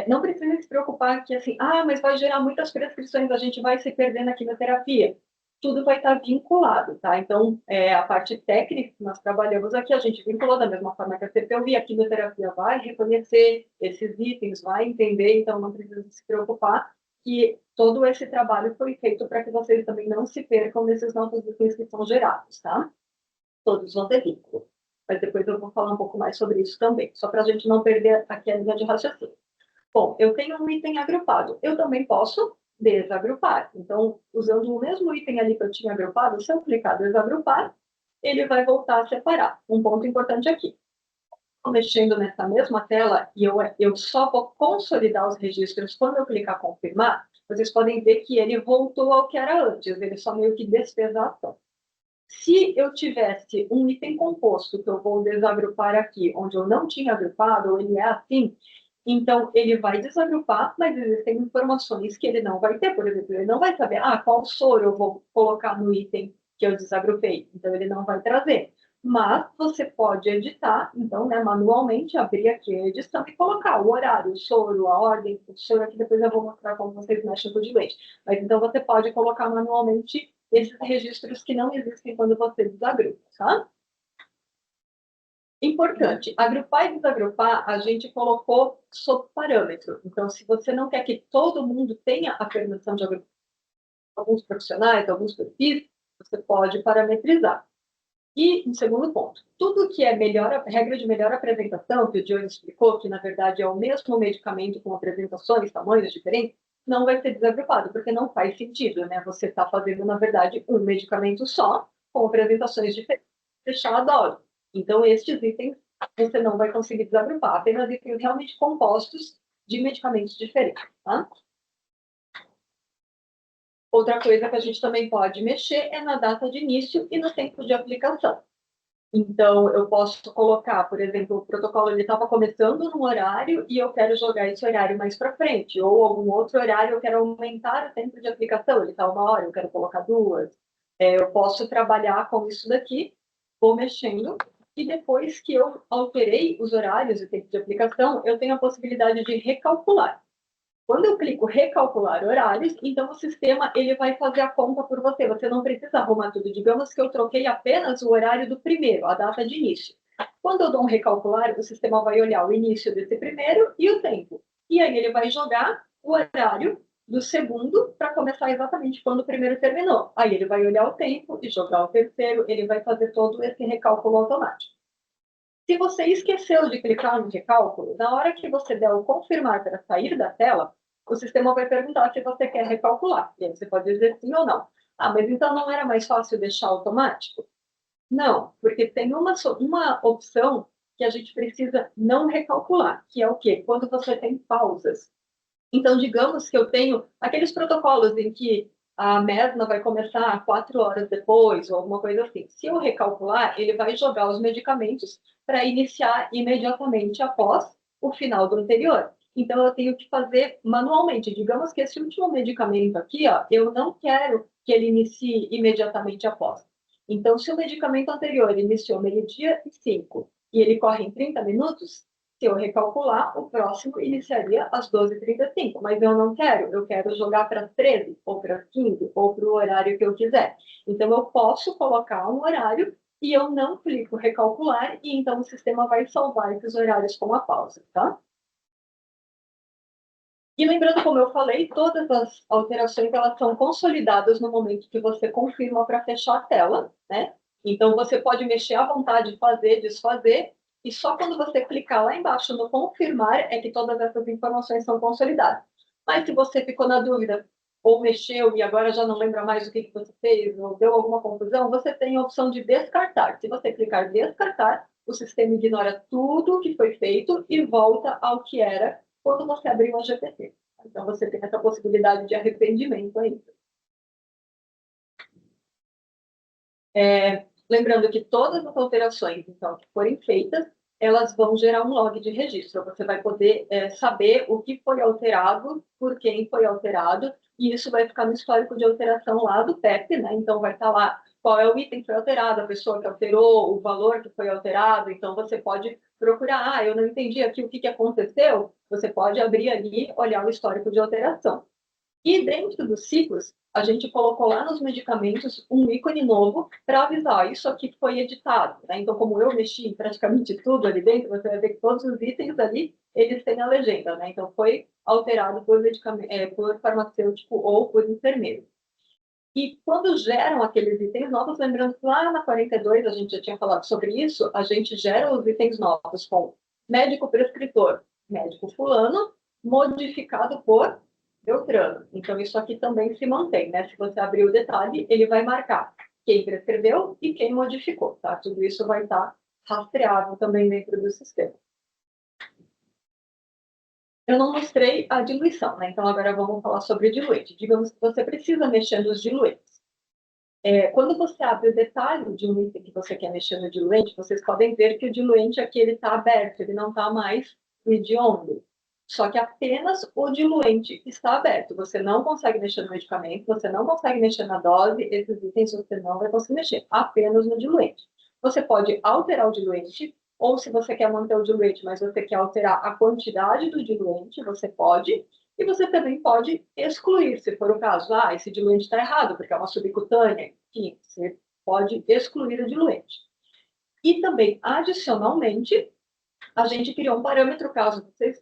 Não precisa se preocupar que, assim, mas vai gerar muitas prescrições, a gente vai se perder na quimioterapia. Tudo vai estar vinculado, tá? Então, a parte técnica que nós trabalhamos aqui, a gente vinculou da mesma forma que a CPUI, a quimioterapia vai reconhecer esses itens, vai entender, então não precisa se preocupar que todo esse trabalho foi feito para que vocês também não se percam nesses novos itens que são gerados, tá? Todos vão ter vínculo. Mas depois eu vou falar um pouco mais sobre isso também, só para a gente não perder aqui a linha de raciocínio. Bom, eu tenho um item agrupado. Eu também posso desagrupar. Então, usando o mesmo item ali que eu tinha agrupado, se eu clicar desagrupar, ele vai voltar a separar. Um ponto importante aqui. Estou mexendo nessa mesma tela e eu só vou consolidar os registros quando eu clicar confirmar. Vocês podem ver que ele voltou ao que era antes. Ele só meio que desfez a ação. Se eu tivesse um item composto que eu vou desagrupar aqui, onde eu não tinha agrupado, ou ele é assim, então ele vai desagrupar, mas existem informações que ele não vai ter. Por exemplo, ele não vai saber qual soro eu vou colocar no item que eu desagrupei. Então ele não vai trazer. Mas você pode editar, então, né, manualmente, abrir aqui a edição e colocar o horário, o soro, a ordem, o soro aqui, depois eu vou mostrar como vocês mexem com o de leite. Mas então você pode colocar manualmente esses registros que não existem quando você desagrupa, tá? Importante, agrupar e desagrupar, a gente colocou sob parâmetro. Então, se você não quer que todo mundo tenha a permissão de agrupar alguns profissionais, alguns perfis, você pode parametrizar. E, um segundo ponto, tudo que é regra de melhor apresentação, que o Diogo explicou, que na verdade é o mesmo medicamento com apresentações, tamanhos diferentes, não vai ser desagrupado, porque não faz sentido, né? Você está fazendo, na verdade, um medicamento só, com apresentações diferentes, fechar a dose. Então, estes itens você não vai conseguir desagrupar, apenas itens realmente compostos de medicamentos diferentes, tá? Outra coisa que a gente também pode mexer é na data de início e no tempo de aplicação. Então, eu posso colocar, por exemplo, o protocolo ele estava começando num horário e eu quero jogar esse horário mais para frente, ou algum outro horário eu quero aumentar o tempo de aplicação, ele está 1 hora, eu quero colocar 2. Eu posso trabalhar com isso daqui, vou mexendo, e depois que eu alterei os horários e tempo de aplicação, eu tenho a possibilidade de recalcular. Quando eu clico recalcular horários, então o sistema ele vai fazer a conta por você. Você não precisa arrumar tudo. Digamos que eu troquei apenas o horário do primeiro, a data de início. Quando eu dou um recalcular, o sistema vai olhar o início desse primeiro e o tempo. E aí ele vai jogar o horário do segundo para começar exatamente quando o primeiro terminou. Aí ele vai olhar o tempo e jogar o terceiro, ele vai fazer todo esse recálculo automático. Se você esqueceu de clicar no recálculo, na hora que você der o confirmar para sair da tela, o sistema vai perguntar se você quer recalcular. E aí você pode dizer sim ou não. Mas então não era mais fácil deixar automático? Não, porque tem uma opção que a gente precisa não recalcular, que é o quê? Quando você tem pausas. Então, digamos que eu tenho aqueles protocolos em que a mesma vai começar 4 horas depois, ou alguma coisa assim. Se eu recalcular, ele vai jogar os medicamentos para iniciar imediatamente após o final do anterior. Então, eu tenho que fazer manualmente. Digamos que esse último medicamento aqui, ó, eu não quero que ele inicie imediatamente após. Então, se o medicamento anterior iniciou meio-dia e 5 e ele corre em 30 minutos, se eu recalcular, o próximo iniciaria às 12h35, mas eu não quero, eu quero jogar para as 13, ou para as 15, ou para o horário que eu quiser. Então, eu posso colocar um horário e eu não clico recalcular, e então o sistema vai salvar esses horários com a pausa, tá? E lembrando, como eu falei, todas as alterações elas são consolidadas no momento que você confirma para fechar a tela, né? Então, você pode mexer à vontade, fazer, desfazer, e só quando você clicar lá embaixo no confirmar é que todas essas informações são consolidadas. Mas se você ficou na dúvida, ou mexeu e agora já não lembra mais o que você fez, ou deu alguma confusão, você tem a opção de descartar. Se você clicar descartar, o sistema ignora tudo que foi feito e volta ao que era quando você abriu a GPT. Então, você tem essa possibilidade de arrependimento ainda. Lembrando que todas as alterações então, que forem feitas, elas vão gerar um log de registro. Você vai poder saber o que foi alterado, por quem foi alterado, e isso vai ficar no histórico de alteração lá do PEP, né? Então, vai estar lá qual é o item que foi alterado, a pessoa que alterou, o valor que foi alterado. Então, você pode procurar, eu não entendi aqui o que aconteceu, você pode abrir ali, olhar o histórico de alteração. E dentro dos ciclos, a gente colocou lá nos medicamentos um ícone novo para avisar, isso aqui foi editado. Né? Então, como eu mexi em praticamente tudo ali dentro, você vai ver que todos os itens ali, eles têm a legenda. Né? Então, foi alterado por farmacêutico ou por enfermeiro. E quando geram aqueles itens novos, lembrando que lá na 42 a gente já tinha falado sobre isso, a gente gera os itens novos com médico prescritor, médico fulano, modificado por Beltrano. Então, isso aqui também se mantém, né? Se você abrir o detalhe, ele vai marcar quem prescreveu e quem modificou, tá? Tudo isso vai estar rastreável também dentro do sistema. Eu não mostrei a diluição, né? Então, agora vamos falar sobre diluente. Digamos que você precisa mexer nos diluentes. Quando você abre o detalhe de um item que você quer mexer no diluente, vocês podem ver que o diluente aqui está aberto, ele não está mais read only. Só que apenas o diluente está aberto. Você não consegue mexer no medicamento, você não consegue mexer na dose, esses itens você não vai conseguir mexer, apenas no diluente. Você pode alterar o diluente, ou se você quer manter o diluente, mas você quer alterar a quantidade do diluente, você pode. E você também pode excluir, se for o caso. Ah, esse diluente está errado, porque é uma subcutânea. Enfim, você pode excluir o diluente. E também, adicionalmente, a gente criou um parâmetro, caso vocês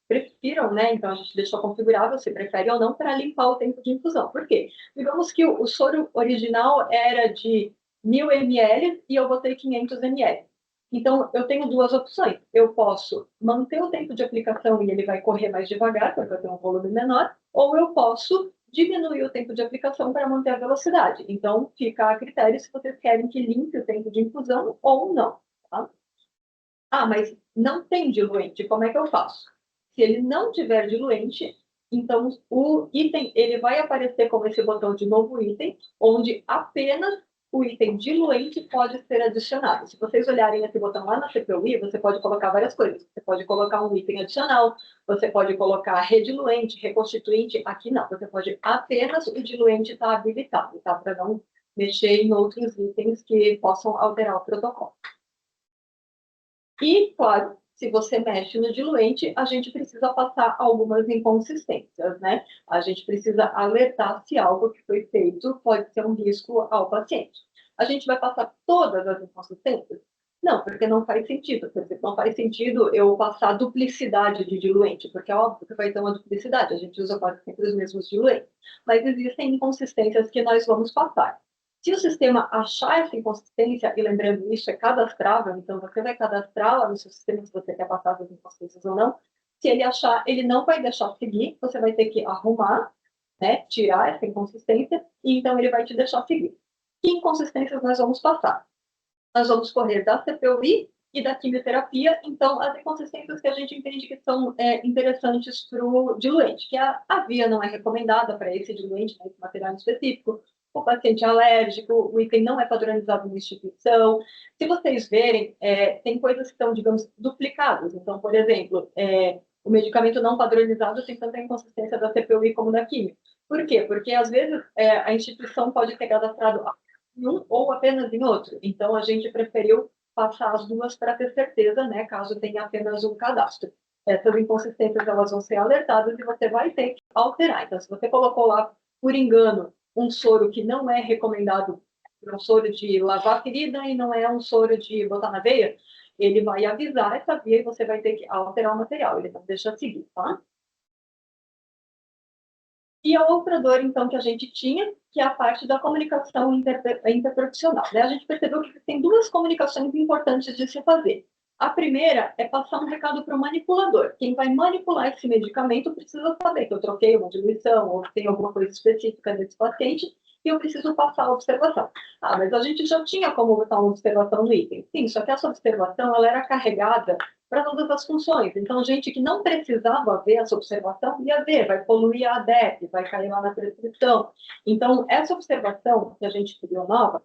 prefiram, né? Então, a gente deixou configurável se prefere ou não, para limpar o tempo de infusão. Por quê? Digamos que o soro original era de 1.000 ml e eu botei 500 ml. Então, eu tenho duas opções. Eu posso manter o tempo de aplicação e ele vai correr mais devagar, porque eu tenho um volume menor, ou eu posso diminuir o tempo de aplicação para manter a velocidade. Então, fica a critério se vocês querem que limpe o tempo de infusão ou não. Tá? Ah, mas não tem diluente, como é que eu faço? Se ele não tiver diluente, então o item ele vai aparecer como esse botão de novo item, onde apenas o item diluente pode ser adicionado. Se vocês olharem esse botão lá na CPUI, você pode colocar várias coisas. Você pode colocar um item adicional, você pode colocar rediluente, reconstituinte. Aqui não, você pode apenas o diluente estar habilitado, tá? Para não mexer em outros itens que possam alterar o protocolo. E, claro, se você mexe no diluente, a gente precisa passar algumas inconsistências, né? A gente precisa alertar se algo que foi feito pode ser um risco ao paciente. A gente vai passar todas as inconsistências? Não, porque não faz sentido. Por exemplo, não faz sentido eu passar duplicidade de diluente, porque é óbvio que vai ter uma duplicidade, a gente usa quase sempre os mesmos diluentes. Mas existem inconsistências que nós vamos passar. Se o sistema achar essa inconsistência, e lembrando isso, é cadastrável, então você vai cadastrar lá no seu sistema se você quer passar as inconsistências ou não. Se ele achar, ele não vai deixar seguir, você vai ter que arrumar, né, tirar essa inconsistência, e então ele vai te deixar seguir. Que inconsistências nós vamos passar? Nós vamos correr da CPUI e da quimioterapia, então as inconsistências que a gente entende que são interessantes para o diluente, que a via não é recomendada para esse diluente, né, esse material específico, o paciente é alérgico, o item não é padronizado na instituição. Se vocês verem, tem coisas que estão, digamos, duplicadas. Então, por exemplo, o medicamento não padronizado tem tanta inconsistência da CPUI como da quimio. Por quê? Porque, às vezes, a instituição pode ter cadastrado em um ou apenas em outro. Então, a gente preferiu passar as duas para ter certeza, né, caso tenha apenas um cadastro. Essas inconsistências elas vão ser alertadas e você vai ter que alterar. Então, se você colocou lá, por engano, um soro que não é recomendado, um soro de lavar a ferida e não é um soro de botar na veia, ele vai avisar essa via e você vai ter que alterar o material, ele não deixa seguir, tá? E a outra dor, então, que a gente tinha, que é a parte da comunicação interprofissional. Né? A gente percebeu que tem duas comunicações importantes de se fazer. A primeira é passar um recado para o manipulador. Quem vai manipular esse medicamento precisa saber que eu troquei uma diluição ou que tem alguma coisa específica nesse paciente e eu preciso passar a observação. Ah, mas a gente já tinha como botar uma observação no item. Sim, só que essa observação ela era carregada para todas as funções. Então, gente que não precisava ver essa observação ia ver, vai poluir a ADEP, vai cair lá na prescrição. Então, essa observação que a gente criou nova,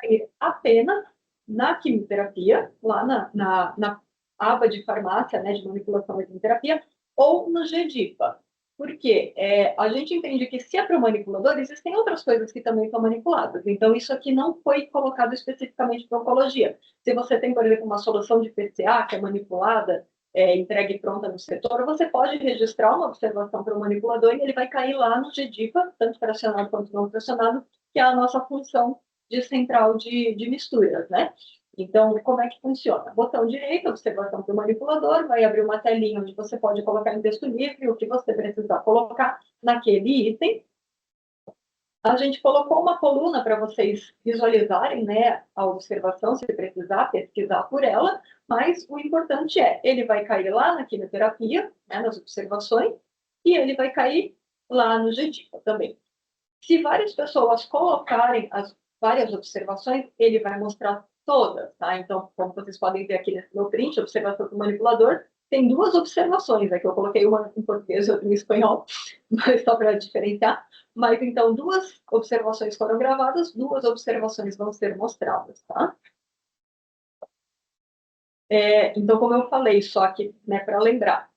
vai apenas na quimioterapia, lá na aba de farmácia, né, de manipulação da quimioterapia, ou no GDIPA. Porque a gente entende que se é para o manipulador, existem outras coisas que também são manipuladas. Então, isso aqui não foi colocado especificamente para oncologia. Se você tem, por exemplo, uma solução de PCA que é manipulada, entregue pronta no setor, você pode registrar uma observação para o manipulador e ele vai cair lá no GDIPA, tanto fracionado quanto não fracionado, que é a nossa função de central de misturas, né? Então, como é que funciona? Botão direito, observação para o manipulador, vai abrir uma telinha onde você pode colocar em texto livre o que você precisar colocar naquele item. A gente colocou uma coluna para vocês visualizarem, né, a observação, se precisar pesquisar por ela, mas o importante é, ele vai cair lá na quimioterapia, né, nas observações, e ele vai cair lá no GDIPA também. Se várias pessoas colocarem as várias observações, ele vai mostrar todas, tá? Então, como vocês podem ver aqui nesse meu print, observação do manipulador, tem duas observações, aqui eu coloquei uma em português e outra em espanhol, mas só para diferenciar. Mas, então, duas observações foram gravadas, duas observações vão ser mostradas, tá? Então, como eu falei, só que, né, para lembrar,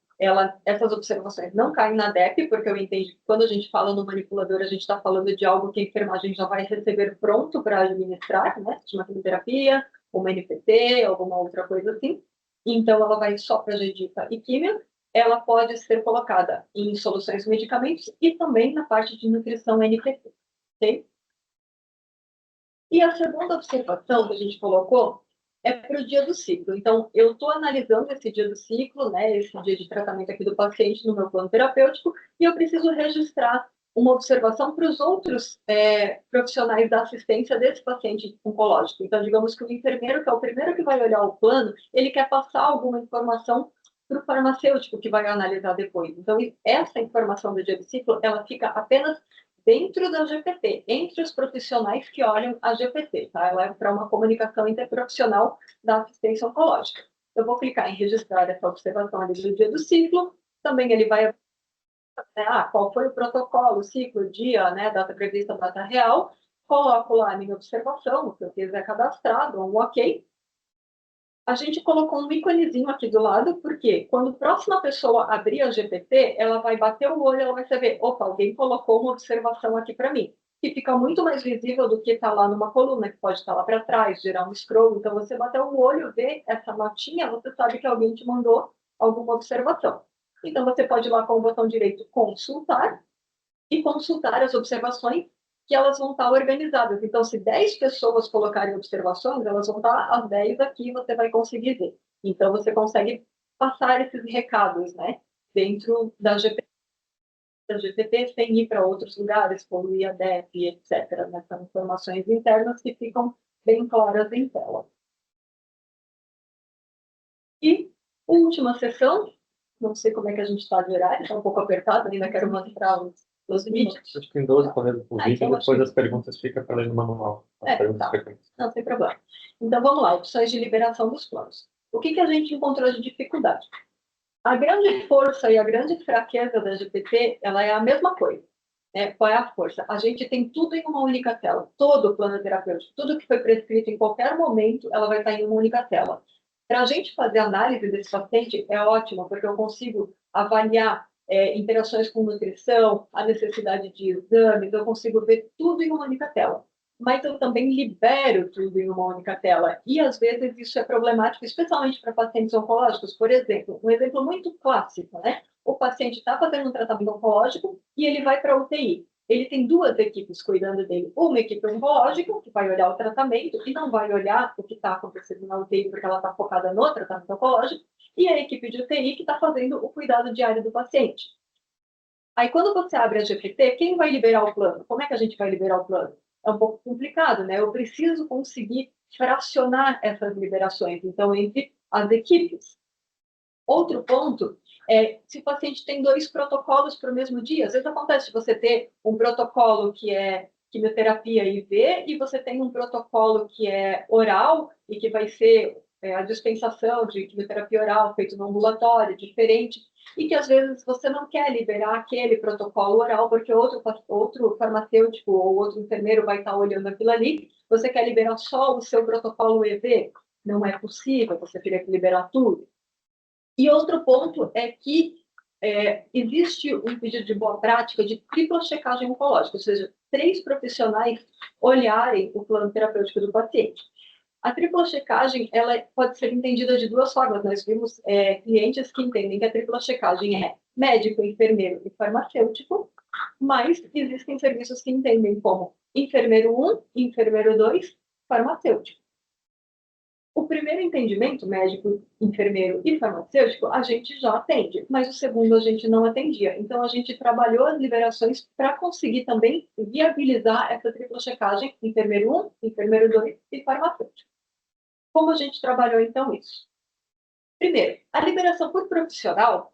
essas observações não caem na DEP, porque eu entendo que quando a gente fala no manipulador, a gente está falando de algo que a enfermagem já vai receber pronto para administrar, né? Uma quimioterapia, uma NPT, alguma outra coisa assim. Então, ela vai só para GDIPA e químio. Ela pode ser colocada em soluções de medicamentos e também na parte de nutrição NPT, ok? E a segunda observação que a gente colocou é para o dia do ciclo. Então, eu estou analisando esse dia do ciclo, né, esse dia de tratamento aqui do paciente no meu plano terapêutico, e eu preciso registrar uma observação para os outros profissionais da assistência desse paciente oncológico. Então, digamos que o enfermeiro, que é o primeiro que vai olhar o plano, ele quer passar alguma informação para o farmacêutico que vai analisar depois. Então, essa informação do dia do ciclo, ela fica apenas dentro da GPT, entre os profissionais que olham a GPT, tá? Ela é para uma comunicação interprofissional da assistência oncológica. Eu vou clicar em registrar essa observação ali do dia do ciclo, também ele vai, qual foi o protocolo, o ciclo, o dia, né, data prevista, data real, coloco lá a minha observação, o que eu fiz é cadastrado, um ok. A gente colocou um íconezinho aqui do lado, porque quando a próxima pessoa abrir a GPT, ela vai bater o olho, ela vai saber, opa, alguém colocou uma observação aqui para mim, que fica muito mais visível do que está lá numa coluna, que pode estar lá para trás, gerar um scroll. Então, você bater o olho, ver essa notinha, você sabe que alguém te mandou alguma observação. Então, você pode ir lá com o botão direito consultar e consultar as observações que elas vão estar organizadas. Então, se 10 pessoas colocarem observações, elas vão estar as 10 aqui, você vai conseguir ver. Então, você consegue passar esses recados, né, dentro da GPT sem ir para outros lugares, como o IADEP, etc. Né? São informações internas que ficam bem claras em tela. E última sessão, não sei como é que a gente está de horário, está um pouco apertado, ainda quero mostrar os vídeos. Acho que tem 12 correndo por vídeo, então e depois as perguntas ficam para ler no manual. Tá. Não, sem problema. Então, vamos lá, opções de liberação dos planos. O que a gente encontrou de dificuldade? A grande força e a grande fraqueza da GPT, ela é a mesma coisa. Né? Qual é a força? A gente tem tudo em uma única tela, todo o plano terapêutico, tudo que foi prescrito em qualquer momento, ela vai estar em uma única tela. Para a gente fazer análise desse paciente, é ótimo, porque eu consigo avaliar interações com nutrição, a necessidade de exames, eu consigo ver tudo em uma única tela. Mas eu também libero tudo em uma única tela. E, às vezes, isso é problemático, especialmente para pacientes oncológicos. Por exemplo, um exemplo muito clássico, né? O paciente está fazendo um tratamento oncológico e ele vai para a UTI. Ele tem duas equipes cuidando dele. Uma equipe oncológica, que vai olhar o tratamento e não vai olhar o que está acontecendo na UTI, porque ela está focada no tratamento oncológico, e a equipe de UTI, que está fazendo o cuidado diário do paciente. Aí, quando você abre a GPT, quem vai liberar o plano? Como é que a gente vai liberar o plano? É um pouco complicado, né? Eu preciso conseguir fracionar essas liberações, então, entre as equipes. Outro ponto é se o paciente tem 2 protocolos para o mesmo dia. Às vezes acontece você ter um protocolo que é quimioterapia IV e você tem um protocolo que é oral e que vai ser a dispensação de quimioterapia oral feito no ambulatório, diferente, e que às vezes você não quer liberar aquele protocolo oral porque outro farmacêutico ou outro enfermeiro vai estar olhando aquilo ali, você quer liberar só o seu protocolo EV, não é possível, você teria que liberar tudo. E outro ponto é que existe um pedido de boa prática de tripla checagem oncológica, ou seja, 3 profissionais olharem o plano terapêutico do paciente. A tripla checagem ela pode ser entendida de 2 formas. Nós vimos clientes que entendem que a tripla checagem é médico, enfermeiro e farmacêutico, mas existem serviços que entendem como enfermeiro 1, enfermeiro 2, farmacêutico. O primeiro entendimento, médico, enfermeiro e farmacêutico, a gente já atende, mas o segundo a gente não atendia. Então, a gente trabalhou as liberações para conseguir também viabilizar essa tripla checagem, enfermeiro 1, enfermeiro 2 e farmacêutico. Como a gente trabalhou, então, isso? Primeiro, a liberação por profissional,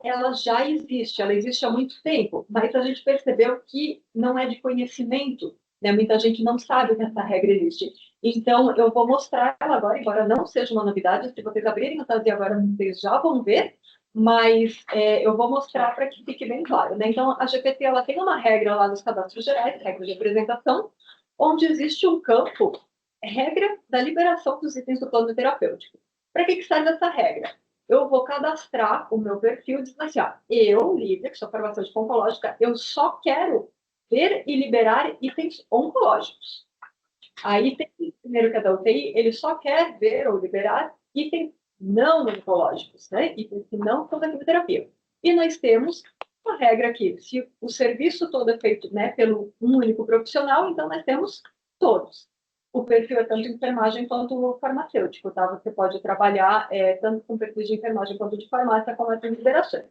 ela já existe, ela existe há muito tempo, mas a gente percebeu que não é de conhecimento, né? Muita gente não sabe que essa regra existe. Então, eu vou mostrar ela agora, embora não seja uma novidade, se vocês abrirem o TASI agora, vocês já vão ver, mas eu vou mostrar para que fique bem claro, né? Então, a GPT, ela tem uma regra lá nos cadastros gerais, regra de apresentação, onde existe um campo, regra da liberação dos itens do plano terapêutico. Para que serve essa regra? Eu vou cadastrar o meu perfil dizendo assim, eu, Lívia, que sou farmacêutica oncológica, eu só quero ver e liberar itens oncológicos. Aí tem o primeiro que é da UTI, ele só quer ver ou liberar itens não oncológicos, né? Itens que não são da quimioterapia. E nós temos uma regra aqui, se o serviço todo é feito, né, pelo um único profissional, então nós temos todos. O perfil é tanto de enfermagem quanto farmacêutico, tá? Você pode trabalhar tanto com perfil de enfermagem quanto de farmácia com essas liberações.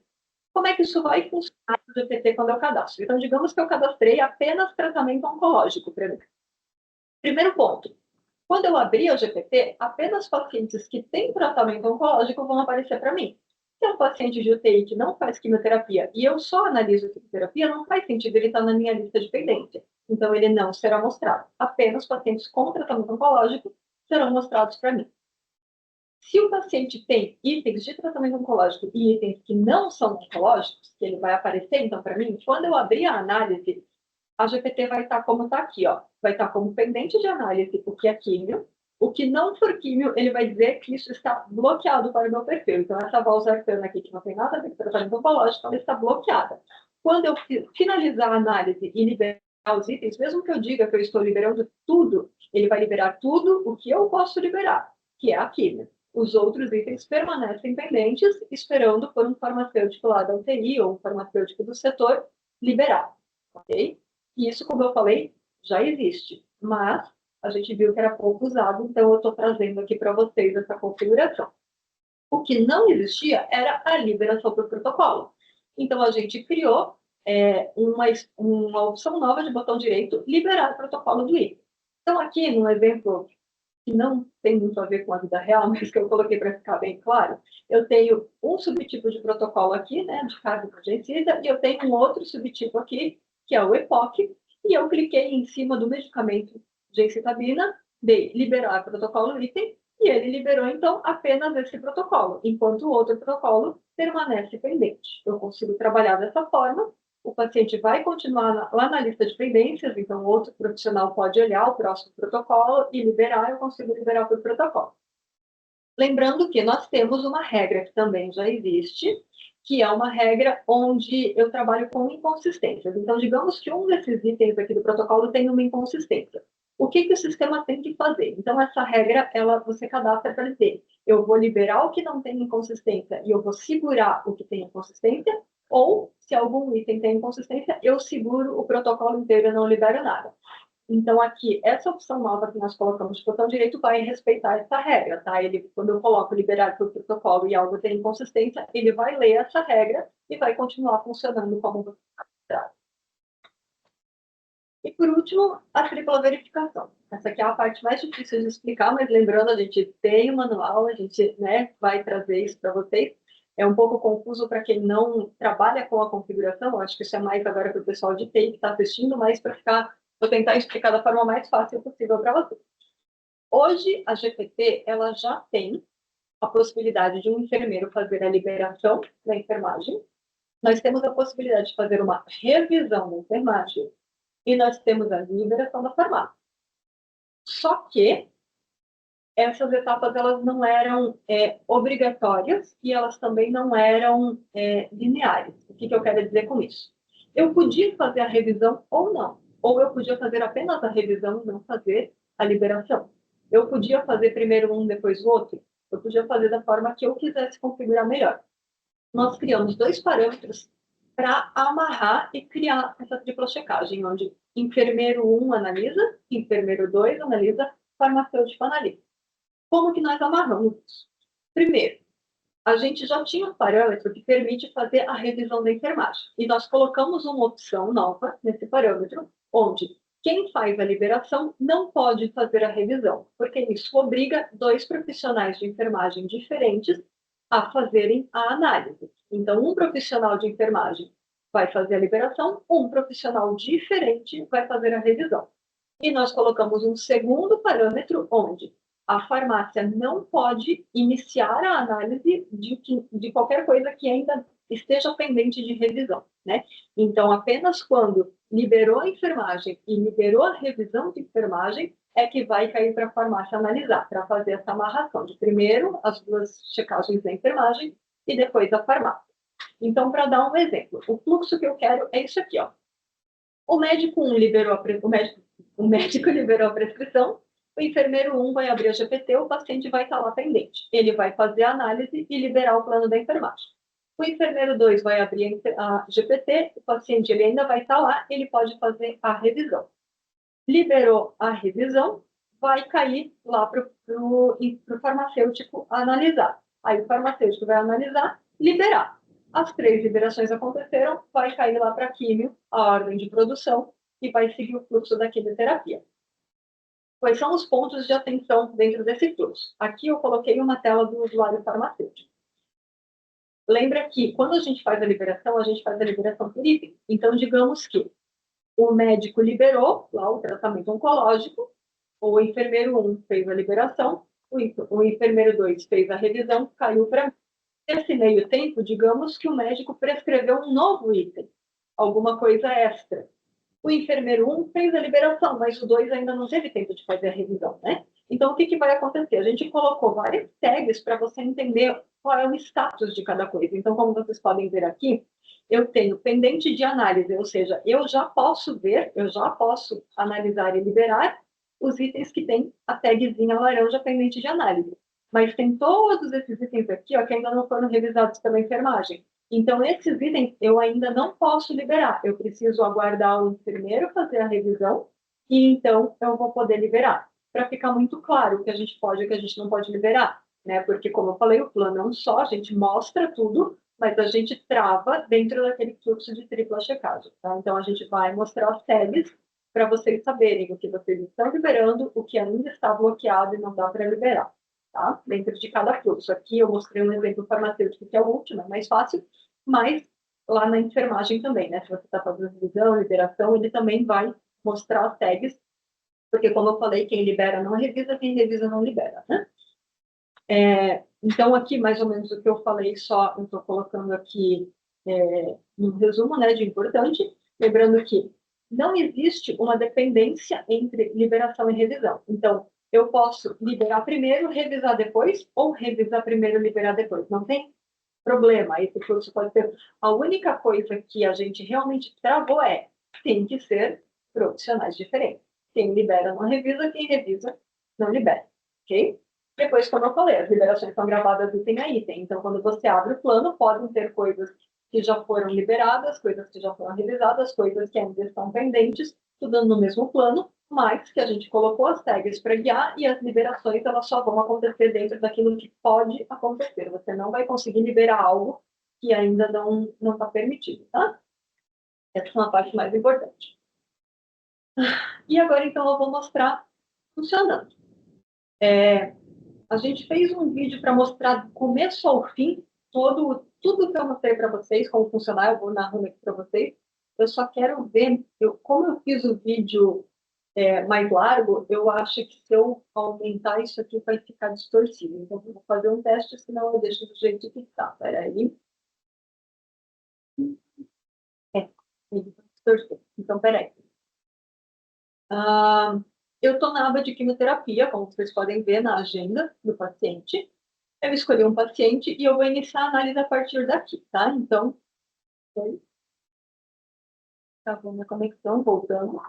Como é que isso vai funcionar no GPT quando eu cadastro? Então, digamos que eu cadastrei apenas tratamento oncológico para mim. Primeiro ponto, quando eu abrir o GPT, apenas pacientes que têm tratamento oncológico vão aparecer para mim. Se é um paciente de UTI que não faz quimioterapia e eu só analiso quimioterapia, não faz sentido ele estar na minha lista de pendência. Então, ele não será mostrado. Apenas pacientes com tratamento oncológico serão mostrados para mim. Se o paciente tem itens de tratamento oncológico e itens que não são oncológicos, que ele vai aparecer, então, para mim, quando eu abrir a análise, a GPT vai estar como está aqui, ó. Vai estar como pendente de análise o que é químio. O que não for químio, ele vai dizer que isso está bloqueado para o meu perfil. Então, essa valsartana aqui, que não tem nada a ver com tratamento oncológico, ela está bloqueada. Quando eu finalizar a análise e liberar os itens, mesmo que eu diga que eu estou liberando tudo, ele vai liberar tudo o que eu posso liberar, que é a químio. Os outros itens permanecem pendentes, esperando por um farmacêutico lá da UTI ou um farmacêutico do setor liberar, ok? E isso, como eu falei, já existe, mas a gente viu que era pouco usado, então eu estou trazendo aqui para vocês essa configuração. O que não existia era a liberação por protocolo. Então, a gente criou uma opção nova de botão direito, liberar o protocolo do item. Então, aqui, no exemplo que não tem muito a ver com a vida real, mas que eu coloquei para ficar bem claro, eu tenho um subtipo de protocolo aqui, né, de carga emergencida, e eu tenho um outro subtipo aqui, que é o EPOC, e eu cliquei em cima do medicamento gencitabina, dei liberar protocolo item, e ele liberou, então, apenas esse protocolo, enquanto o outro protocolo permanece pendente. Eu consigo trabalhar dessa forma, o paciente vai continuar lá na lista de pendências, então outro profissional pode olhar o próximo protocolo e liberar, eu consigo liberar por protocolo. Lembrando que nós temos uma regra que também já existe, que é uma regra onde eu trabalho com inconsistências. Então, digamos que um desses itens aqui do protocolo tem uma inconsistência. O que o sistema tem que fazer? Então, essa regra, você cadastra para dizer, eu vou liberar o que não tem inconsistência e eu vou segurar o que tem inconsistência, ou, se algum item tem inconsistência, eu seguro o protocolo inteiro e não libero nada. Então, aqui, essa opção nova que nós colocamos de botão direito vai respeitar essa regra, tá? Ele, quando eu coloco liberar por protocolo e algo tem inconsistência, ele vai ler essa regra e vai continuar funcionando como você está. E, por último, a tripla verificação. Essa aqui é a parte mais difícil de explicar, mas lembrando, a gente tem o manual, a gente, né, vai trazer isso para vocês. É um pouco confuso para quem não trabalha com a configuração, acho que isso é mais agora para o pessoal de TI que está assistindo, mas para ficar, vou tentar explicar da forma mais fácil possível para vocês. Hoje, a GPT, ela já tem a possibilidade de um enfermeiro fazer a liberação da enfermagem. Nós temos a possibilidade de fazer uma revisão da enfermagem e nós temos a liberação da farmácia. Só que essas etapas elas não eram obrigatórias e elas também não eram lineares. O que eu quero dizer com isso? Eu podia fazer a revisão ou não, ou eu podia fazer apenas a revisão e não fazer a liberação. Eu podia fazer primeiro um, depois o outro. Eu podia fazer da forma que eu quisesse configurar melhor. Nós criamos 2 parâmetros para amarrar e criar essa tripla checagem, onde enfermeiro 1 analisa, enfermeiro 2 analisa, farmacêutico analisa. Como que nós amarramos isso? Primeiro, a gente já tinha um parâmetro que permite fazer a revisão da enfermagem. E nós colocamos uma opção nova nesse parâmetro, onde quem faz a liberação não pode fazer a revisão, porque isso obriga 2 profissionais de enfermagem diferentes a fazerem a análise. Então, um profissional de enfermagem vai fazer a liberação, um profissional diferente vai fazer a revisão. E nós colocamos um segundo parâmetro onde a farmácia não pode iniciar a análise de qualquer coisa que ainda esteja pendente de revisão, né? Então, apenas quando liberou a enfermagem e liberou a revisão de enfermagem é que vai cair para a farmácia analisar, para fazer essa amarração de primeiro as 2 checagens da enfermagem e depois a farmácia. Então, para dar um exemplo, o fluxo que eu quero é isso aqui, ó. O médico liberou a prescrição, o enfermeiro 1 vai abrir a GPT, o paciente vai estar lá pendente. Ele vai fazer a análise e liberar o plano da enfermagem. O enfermeiro 2 vai abrir a GPT, o paciente ele ainda vai estar lá, ele pode fazer a revisão. Liberou a revisão, vai cair lá para o farmacêutico analisar. Aí o farmacêutico vai analisar, liberar. As 3 liberações aconteceram, vai cair lá para a químio, a ordem de produção, e vai seguir o fluxo da quimioterapia. Quais são os pontos de atenção dentro desse fluxo? Aqui eu coloquei uma tela do usuário farmacêutico. Lembra que quando a gente faz a liberação por item. Então, digamos que o médico liberou lá o tratamento oncológico, o enfermeiro 1 fez a liberação, o enfermeiro 2 fez a revisão, caiu para mim. Nesse meio tempo, digamos que o médico prescreveu um novo item, alguma coisa extra. O enfermeiro 1 fez a liberação, mas o 2 ainda não teve tempo de fazer a revisão, né? Então, o que vai acontecer? A gente colocou várias tags para você entender qual é o status de cada coisa. Então, como vocês podem ver aqui, eu tenho pendente de análise, ou seja, eu já posso analisar e liberar os itens que tem a tagzinha laranja pendente de análise. Mas tem todos esses itens aqui, ó, que ainda não foram revisados pela enfermagem. Então, esses itens eu ainda não posso liberar. Eu preciso aguardar o enfermeiro fazer a revisão e então eu vou poder liberar. Para ficar muito claro o que a gente pode e o que a gente não pode liberar, né? Porque, como eu falei, o plano é um só, a gente mostra tudo, mas a gente trava dentro daquele fluxo de tripla checagem, tá? Então, a gente vai mostrar as tags para vocês saberem o que vocês estão liberando, o que ainda está bloqueado e não dá para liberar. Tá? Dentro de cada fluxo. Aqui eu mostrei um exemplo farmacêutico, que é o último, é mais fácil, mas lá na enfermagem também, né? Se você está fazendo revisão, liberação, ele também vai mostrar as tags, porque, como eu falei, quem libera não revisa, quem revisa não libera, né? Então, aqui, mais ou menos o que eu falei, só eu estou colocando aqui um resumo, né, de importante, lembrando que não existe uma dependência entre liberação e revisão. Então, eu posso liberar primeiro, revisar depois, ou revisar primeiro, liberar depois. Não tem problema. Esse fluxo pode ser... A única coisa que a gente realmente travou tem que ser profissionais diferentes. Quem libera não revisa, quem revisa não libera. Ok? Depois, como eu falei, as liberações são gravadas item a item. Então, quando você abre o plano, podem ter coisas que já foram liberadas, coisas que já foram revisadas, coisas que ainda estão pendentes, tudo no mesmo plano, mas que a gente colocou as tags para guiar e as liberações elas só vão acontecer dentro daquilo que pode acontecer. Você não vai conseguir liberar algo que ainda não está permitido, tá? Essa é uma parte mais importante. E agora, então, eu vou mostrar funcionando. A gente fez um vídeo para mostrar do começo ao fim tudo que eu mostrei para vocês, como funcionar, eu vou narrando aqui para vocês. Eu só quero ver, como eu fiz o vídeo mais largo, eu acho que se eu aumentar isso aqui vai ficar distorcido. Então, eu vou fazer um teste, senão eu deixo do jeito que está. Espera aí. Ele está distorcido. Então, espera aí. Eu estou na aba de quimioterapia, como vocês podem ver na agenda do paciente. Eu escolhi um paciente e eu vou iniciar a análise a partir daqui, tá? Então, tá bom, minha conexão, voltando.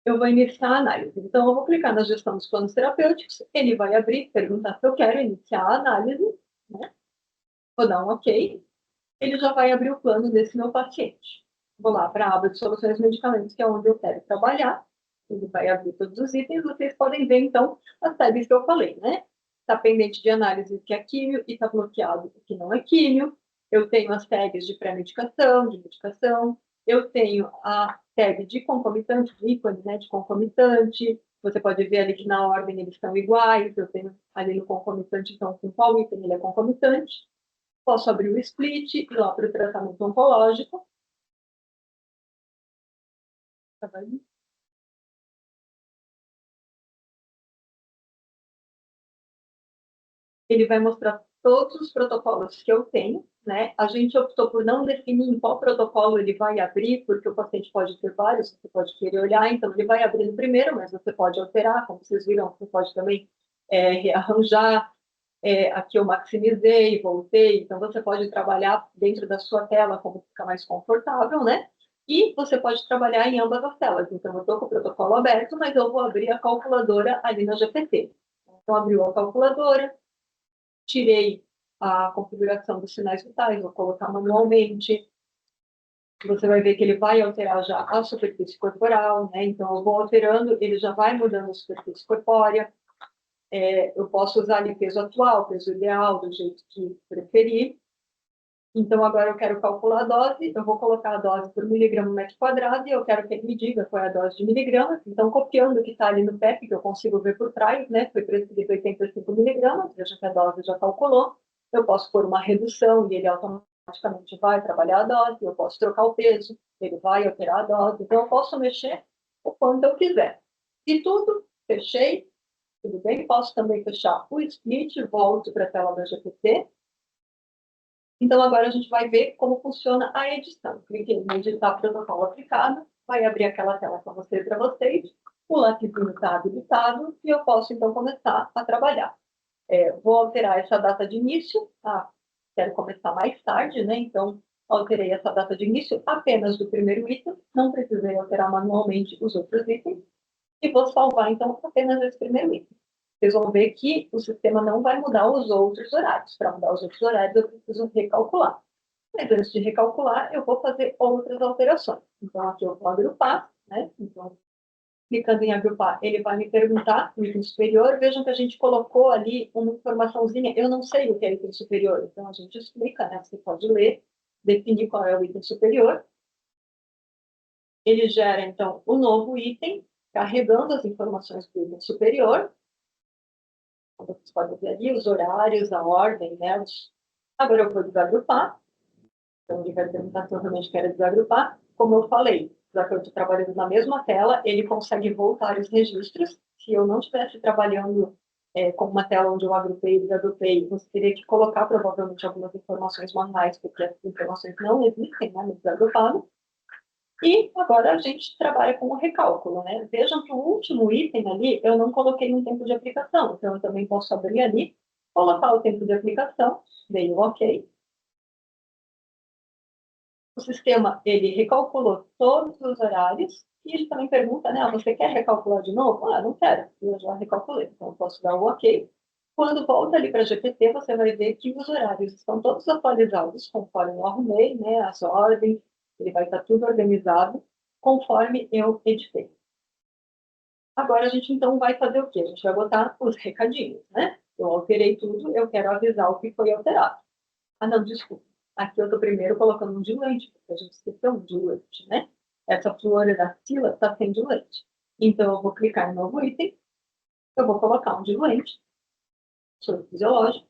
Eu vou iniciar a análise. Então, eu vou clicar na gestão dos planos terapêuticos, ele vai abrir, perguntar se eu quero iniciar a análise, né? Vou dar um OK. Ele já vai abrir o plano desse meu paciente. Vou lá para a aba de soluções e medicamentos, que é onde eu quero trabalhar. Ele vai abrir todos os itens, vocês podem ver, então, as tags que eu falei, né? Está pendente de análise o que é químio e está bloqueado o que não é químio. Eu tenho as tags de pré-medicação, de medicação. Eu tenho a tag de concomitante, de ícone, né, de concomitante. Você pode ver ali que na ordem eles estão iguais. Eu tenho ali no concomitante, então, com qual item ele é concomitante. Posso abrir o split e ir lá para o tratamento oncológico. Tá vendo? Ele vai mostrar todos os protocolos que eu tenho, né? A gente optou por não definir em qual protocolo ele vai abrir, porque o paciente pode ter vários, você pode querer olhar, então ele vai abrir no primeiro, mas você pode alterar, como vocês viram, você pode também rearranjar. Aqui eu maximizei, voltei, então você pode trabalhar dentro da sua tela como fica mais confortável, né? E você pode trabalhar em ambas as telas. Então, eu estou com o protocolo aberto, mas eu vou abrir a calculadora ali na GPT. Então, abriu a calculadora, tirei a configuração dos sinais vitais, vou colocar manualmente. Você vai ver que ele vai alterar já a superfície corporal, né? Então, eu vou alterando, ele já vai mudando a superfície corpórea. Eu posso usar ali peso atual, peso ideal, do jeito que preferir. Então, agora eu quero calcular a dose, eu vou colocar a dose por miligrama metro quadrado e eu quero que ele me diga qual é a dose de miligramas. Então, copiando o que está ali no PEP, que eu consigo ver por trás, né? Foi prescrito 85 miligramas, veja que a dose já calculou. Eu posso pôr uma redução e ele automaticamente vai trabalhar a dose. Eu posso trocar o peso, ele vai alterar a dose. Então, eu posso mexer o quanto eu quiser. E tudo, fechei. Tudo bem? Posso também fechar o split, volto para a tela da GPT. Então, agora a gente vai ver como funciona a edição. Cliquei em editar protocolo aplicado, vai abrir aquela tela que eu mostrei para vocês, o lapisinho está habilitado e eu posso, então, começar a trabalhar. Vou alterar essa data de início, quero começar mais tarde, né? Então, alterei essa data de início apenas do primeiro item, não precisei alterar manualmente os outros itens, e vou salvar, então, apenas esse primeiro item. Vocês vão ver que o sistema não vai mudar os outros horários. Para mudar os outros horários, eu preciso recalcular. Mas antes de recalcular, eu vou fazer outras alterações. Então, aqui eu vou agrupar, né? Então, clicando em agrupar, ele vai me perguntar o item superior. Vejam que a gente colocou ali uma informaçãozinha. Eu não sei o que é item superior, então a gente explica, né? Você pode ler, definir qual é o item superior. Ele gera, então, o novo item, carregando as informações do item superior. Vocês podem ver ali os horários, a ordem, né? Agora eu vou desagrupar. Então, ele vai perguntar se eu realmente quero desagrupar. Como eu falei, já que eu estou trabalhando na mesma tela, ele consegue voltar os registros. Se eu não estivesse trabalhando com uma tela onde eu agrupei e desagrupei, você teria que colocar provavelmente algumas informações manuais, porque essas informações não existem, né, no desagrupado. E agora a gente trabalha com o recálculo, né? Vejam que o último item ali, eu não coloquei um tempo de aplicação. Então, eu também posso abrir ali, colocar o tempo de aplicação, dei o OK. O sistema, ele recalculou todos os horários e ele também pergunta, né? Você quer recalcular de novo? Não quero. Eu já recalculei. Então, eu posso dar o OK. Quando volta ali para a GPT, você vai ver que os horários estão todos atualizados, conforme eu arrumei, né? As ordens, ele vai estar tudo organizado, conforme eu editei. Agora a gente, então, vai fazer o quê? A gente vai botar os recadinhos, né? Eu alterei tudo, eu quero avisar o que foi alterado. Não, desculpa. Aqui eu estou primeiro colocando um diluente, porque a gente esqueceu um diluente, né? Essa fluorodacila está sem diluente. Então, eu vou clicar em novo item, eu vou colocar um diluente, soro fisiológico.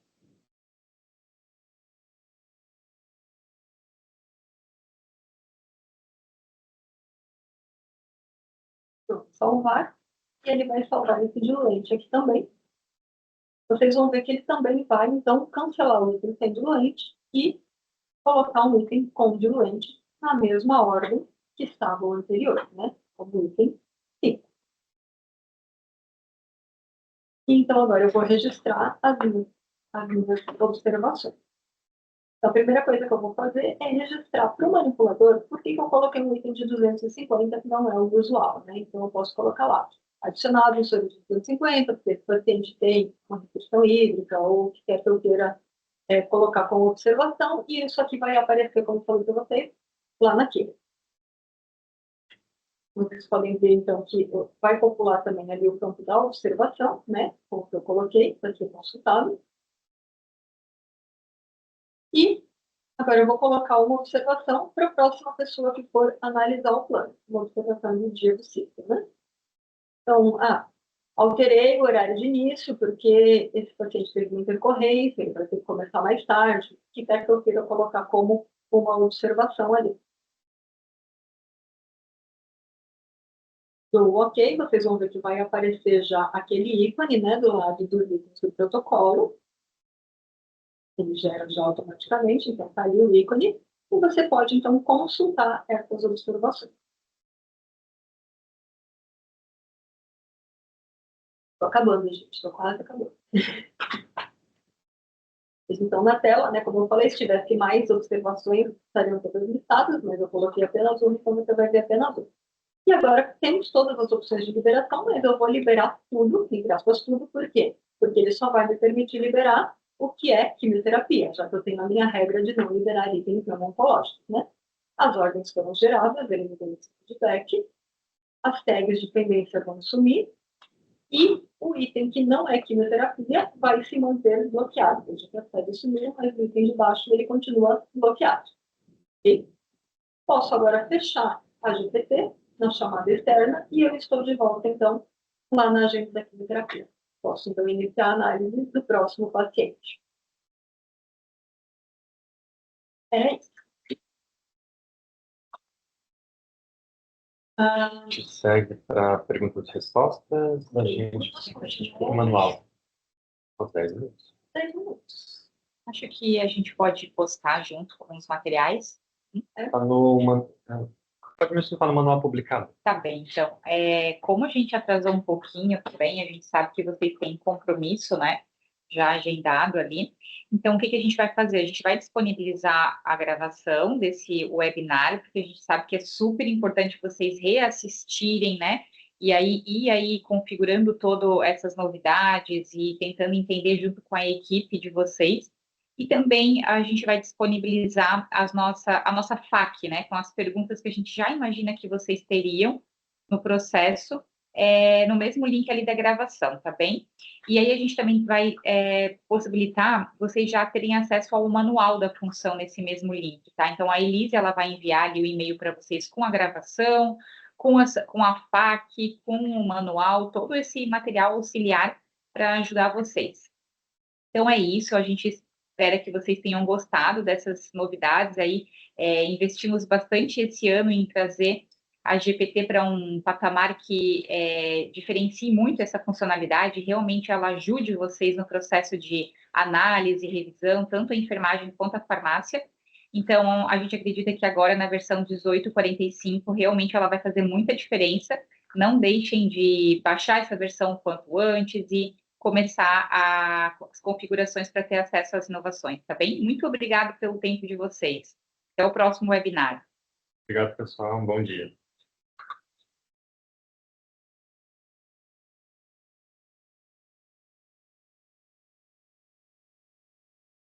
Vou salvar, e ele vai salvar esse diluente aqui também. Vocês vão ver que ele também vai, então, cancelar o item sem diluente e colocar um item com diluente na mesma ordem que estava o anterior, né? Como item 5. Então, agora eu vou registrar as minhas observações. Então, a primeira coisa que eu vou fazer é registrar para o manipulador por que eu coloquei um item de 250, que não é o usual, né? Então, eu posso colocar lá, adicionado um soro de 250, porque esse paciente tem uma restrição hídrica ou que quer que eu queira colocar como observação, e isso aqui vai aparecer, como eu falei para vocês, lá na química. Vocês podem ver, então, que vai popular também ali o campo da observação, né? Como que eu coloquei, para ser consultado. E agora eu vou colocar uma observação para a próxima pessoa que for analisar o plano. Uma observação do dia do ciclo, né? Então, alterei o horário de início, porque esse paciente teve uma intercorrência, ele vai ter que começar mais tarde. O que quer que eu queira colocar como uma observação ali. Do ok, vocês vão ver que vai aparecer já aquele ícone, né, do lado do itens do protocolo. Ele gera já automaticamente, então está ali o ícone. E você pode, então, consultar essas observações. Estou acabando, gente. Estou quase acabando. Então, na tela, né, como eu falei, se tivesse mais observações, estariam todas listadas, mas eu coloquei apenas uma, então você vai ver apenas uma. E agora temos todas as opções de liberação, mas eu vou liberar tudo, entre aspas, tudo, por quê? Porque ele só vai me permitir liberar o que é quimioterapia, já que eu tenho a minha regra de não liberar itens não oncológicos, né? As ordens foram geradas, ele me deu esse feedback, as tags de pendência vão sumir, e o item que não é quimioterapia vai se manter bloqueado. Veja que as tags sumiram, mas o item de baixo ele continua bloqueado. E posso agora fechar a GPT na chamada externa e eu estou de volta, então, lá na agenda da quimioterapia. Posso, então, iniciar a análise do próximo paciente. É isso. A gente segue para perguntas e respostas. A gente tem um manual. 10 minutos. 10 minutos. Acho que a gente pode postar junto com os materiais. Está no... Pode me explicar no manual publicado. Tá bem, então, como a gente atrasou um pouquinho também, a gente sabe que vocês têm compromisso, né, já agendado ali. Então, o que a gente vai fazer? A gente vai disponibilizar a gravação desse webinar, porque a gente sabe que é super importante vocês reassistirem, né, e aí ir aí configurando todas essas novidades e tentando entender junto com a equipe de vocês. E também a gente vai disponibilizar a nossa FAQ, né, com as perguntas que a gente já imagina que vocês teriam no processo, no mesmo link ali da gravação, tá bem? E aí a gente também vai possibilitar vocês já terem acesso ao manual da função nesse mesmo link, tá? Então a Elise, ela vai enviar ali o e-mail para vocês com a gravação, com a FAQ, com o manual, todo esse material auxiliar para ajudar vocês. Então é isso, a gente espera que vocês tenham gostado dessas novidades aí. Investimos bastante esse ano em trazer a GPT para um patamar que diferencie muito essa funcionalidade, realmente ela ajude vocês no processo de análise e revisão, tanto a enfermagem quanto a farmácia. Então, a gente acredita que agora, na versão 18.45, realmente ela vai fazer muita diferença. Não deixem de baixar essa versão o quanto antes e começar as configurações para ter acesso às inovações, tá bem? Muito obrigada pelo tempo de vocês. Até o próximo webinar. Obrigado, pessoal. Um bom dia.